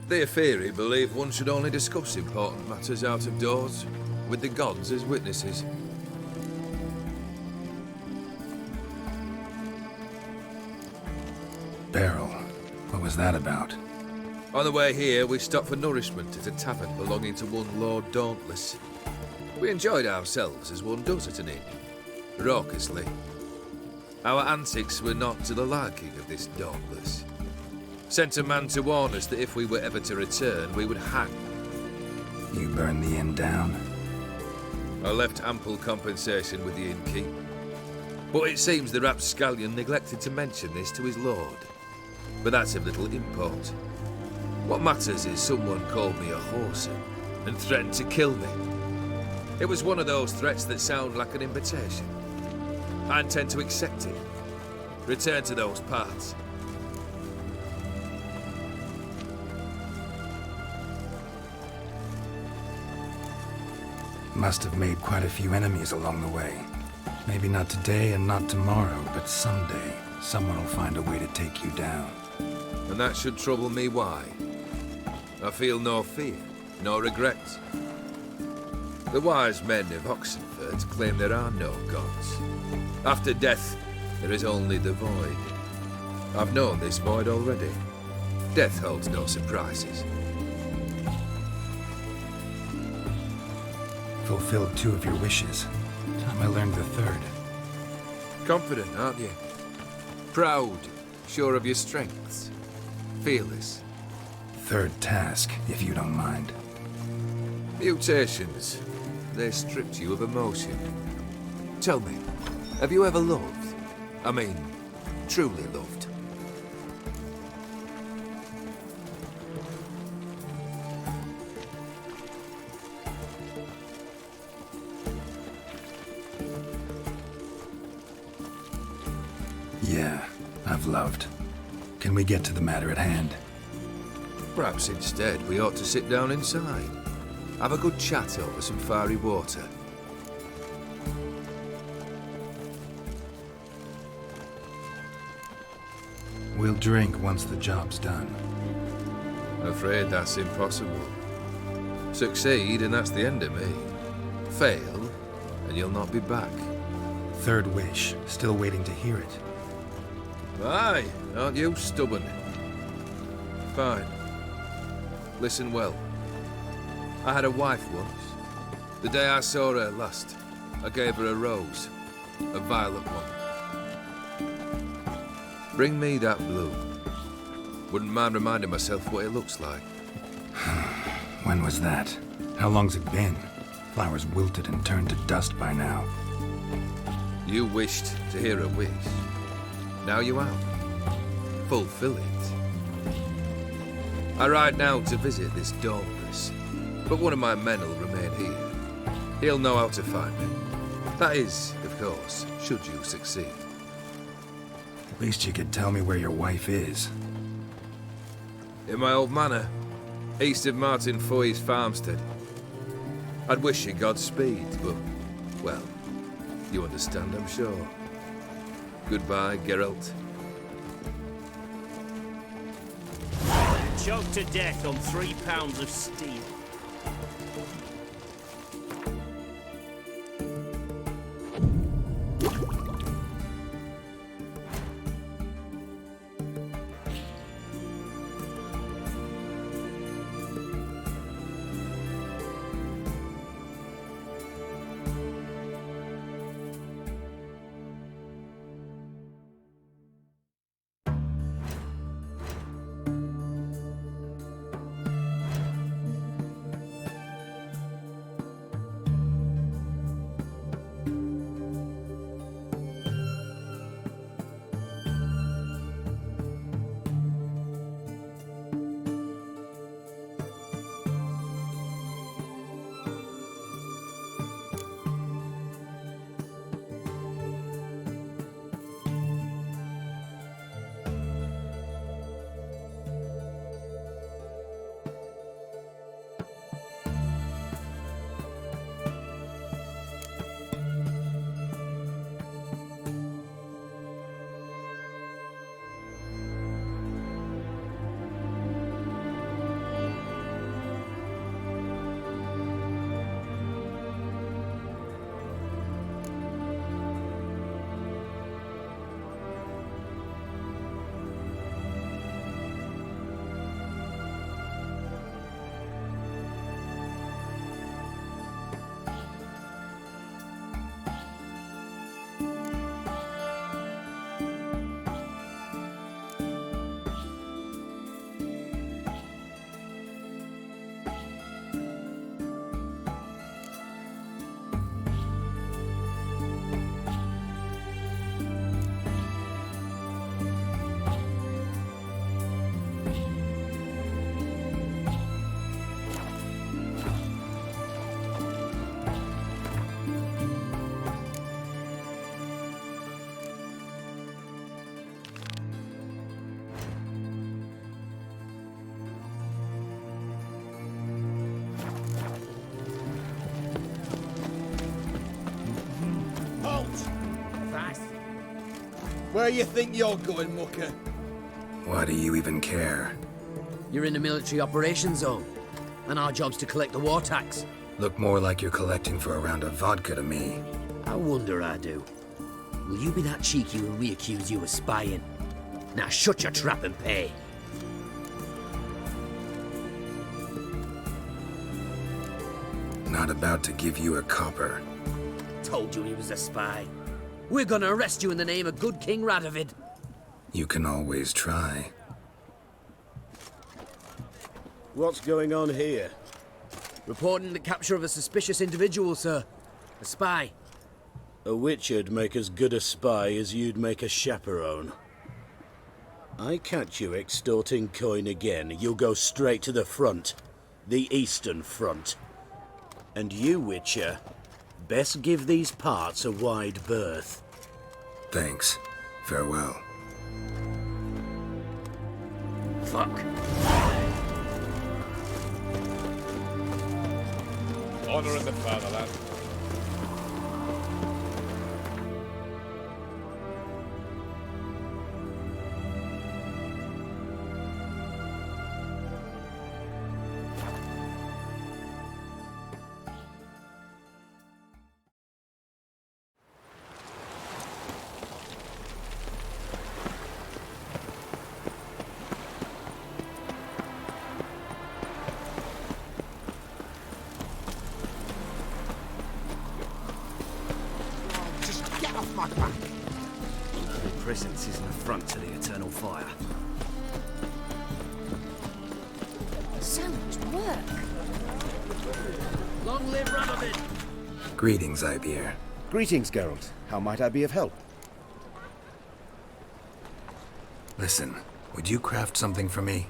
V: The Theory believe one should only discuss important matters out of doors, with the gods as witnesses.
A: Beryl, what was that about?
V: On the way here, we stopped for nourishment at a tavern belonging to one Lord Dauntless. We enjoyed ourselves as one does at an inn, raucously. Our antics were not to the liking of this Dauntless. Sent a man to warn us that if we were ever to return, we would hang.
A: You burned the inn down?
V: I left ample compensation with the innkeep. But it seems the rapscallion neglected to mention this to his lord. But that's of little import. What matters is someone called me a whoreson and threatened to kill me. It was one of those threats that sound like an invitation. I intend to accept it. Return to those parts.
A: Must have made quite a few enemies along the way. Maybe not today and not tomorrow, but someday, someone will find a way to take you down.
V: And that should trouble me why? I feel no fear, no regret. The wise men of Oxenford claim there are no gods. After death, there is only the void. I've known this void already. Death holds no surprises.
A: Fulfilled 2 of your wishes. Time I learned the 3rd.
V: Confident, aren't you? Proud, sure of your strengths. Fearless.
A: 3rd task, if you don't mind.
V: Mutations. They stripped you of emotion. Tell me, have you ever loved? I mean, truly loved?
A: Yeah, I've loved. Can we get to the matter at hand?
V: Perhaps instead we ought to sit down inside. Have a good chat over some fiery water.
A: We'll drink once the job's done.
V: Afraid that's impossible. Succeed and that's the end of me. Fail and you'll not be back.
A: 3rd wish, still waiting to hear it.
V: Aye, aren't you stubborn? Fine. Listen well. I had a wife once. The day I saw her last, I gave her a rose. A violet one. Bring me that bloom. Wouldn't mind reminding myself what it looks like.
A: When was that? How long's it been? Flowers wilted and turned to dust by now.
V: You wished to hear a wish. Now you have. Fulfill it. I ride now to visit this Dauntless, but one of my men will remain here. He'll know how to find me. That is, of course, should you succeed.
A: At least you could tell me where your wife is.
V: In my old manor, east of Martin Foy's farmstead. I'd wish you Godspeed, but, well, you understand, I'm sure. Goodbye, Geralt.
E: Choked to death on 3 pounds of steel.
C: Where you think you're going, mucker?
A: Why do you even care?
G: You're in the military operations zone, and our job's to collect the war tax.
A: Look more like you're collecting for a round of vodka to me.
G: I wonder I do. Will you be that cheeky when we accuse you of spying? Now shut your trap and pay.
A: Not about to give you a copper.
G: Told you he was a spy. We're gonna arrest you in the name of good King Radovid.
A: You can always try.
N: What's going on here?
G: Reporting the capture of a suspicious individual, sir. A spy.
N: A witcher'd make as good a spy as you'd make a chaperone. I catch you extorting coin again, you'll go straight to the front. The Eastern Front. And you, Witcher, best give these parts a wide berth.
A: Thanks. Farewell.
G: Fuck.
U: Honor in the fatherland.
G: Presence is an affront to the eternal fire.
D: So much work.
G: Long live Radovid!
A: Greetings, Ibeer.
W: Greetings, Geralt. How might I be of help?
A: Listen, would you craft something for me?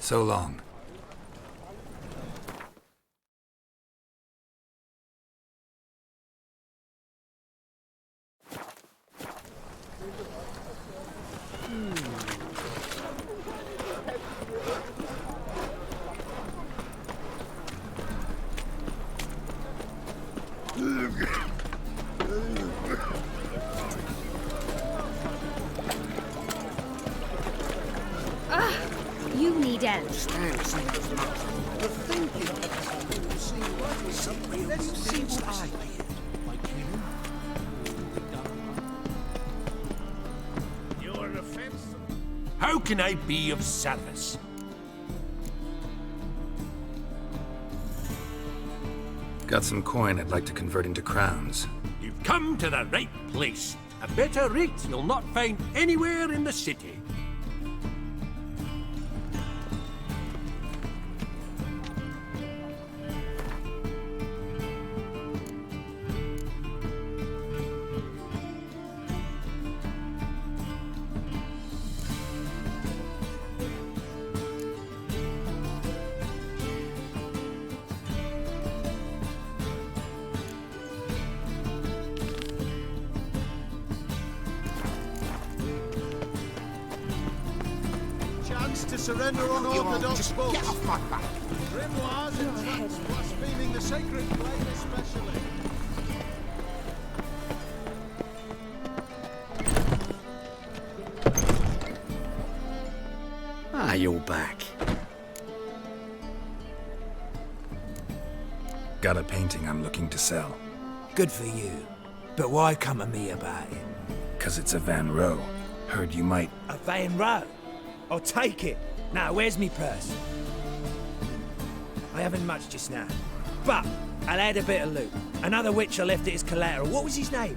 A: So long.
D: You need help.
R: Let's see what I
L: You're an offence.
R: How can I be of service?
A: Got some coin I'd like to convert into crowns.
R: You've come to the right place. A better rate you'll not find anywhere in the city.
C: Chance to surrender unorthodox boats.
R: Get off my back.
C: Grimoires and traps blaspheming the sacred flame especially.
M: Ah, you're back.
A: Got a painting I'm looking to sell.
R: Good for you. But why come to me about it?
A: 'Cause it's a Van Row. Heard you might...
R: A Van Row? I'll take it. Now, where's me purse? I haven't much just now. But I'll add a bit of loot. Another witch I left it as collateral. What was his name?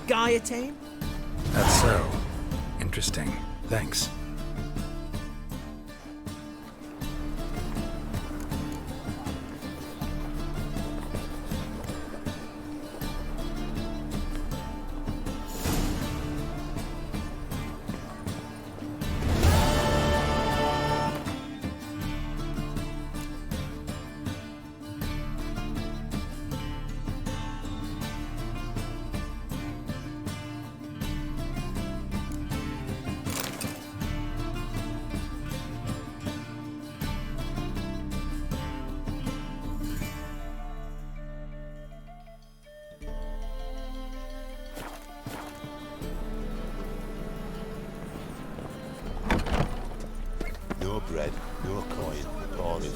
R: Guillotine?
A: That's so. Interesting. Thanks.
N: No bread, no coin, Polish.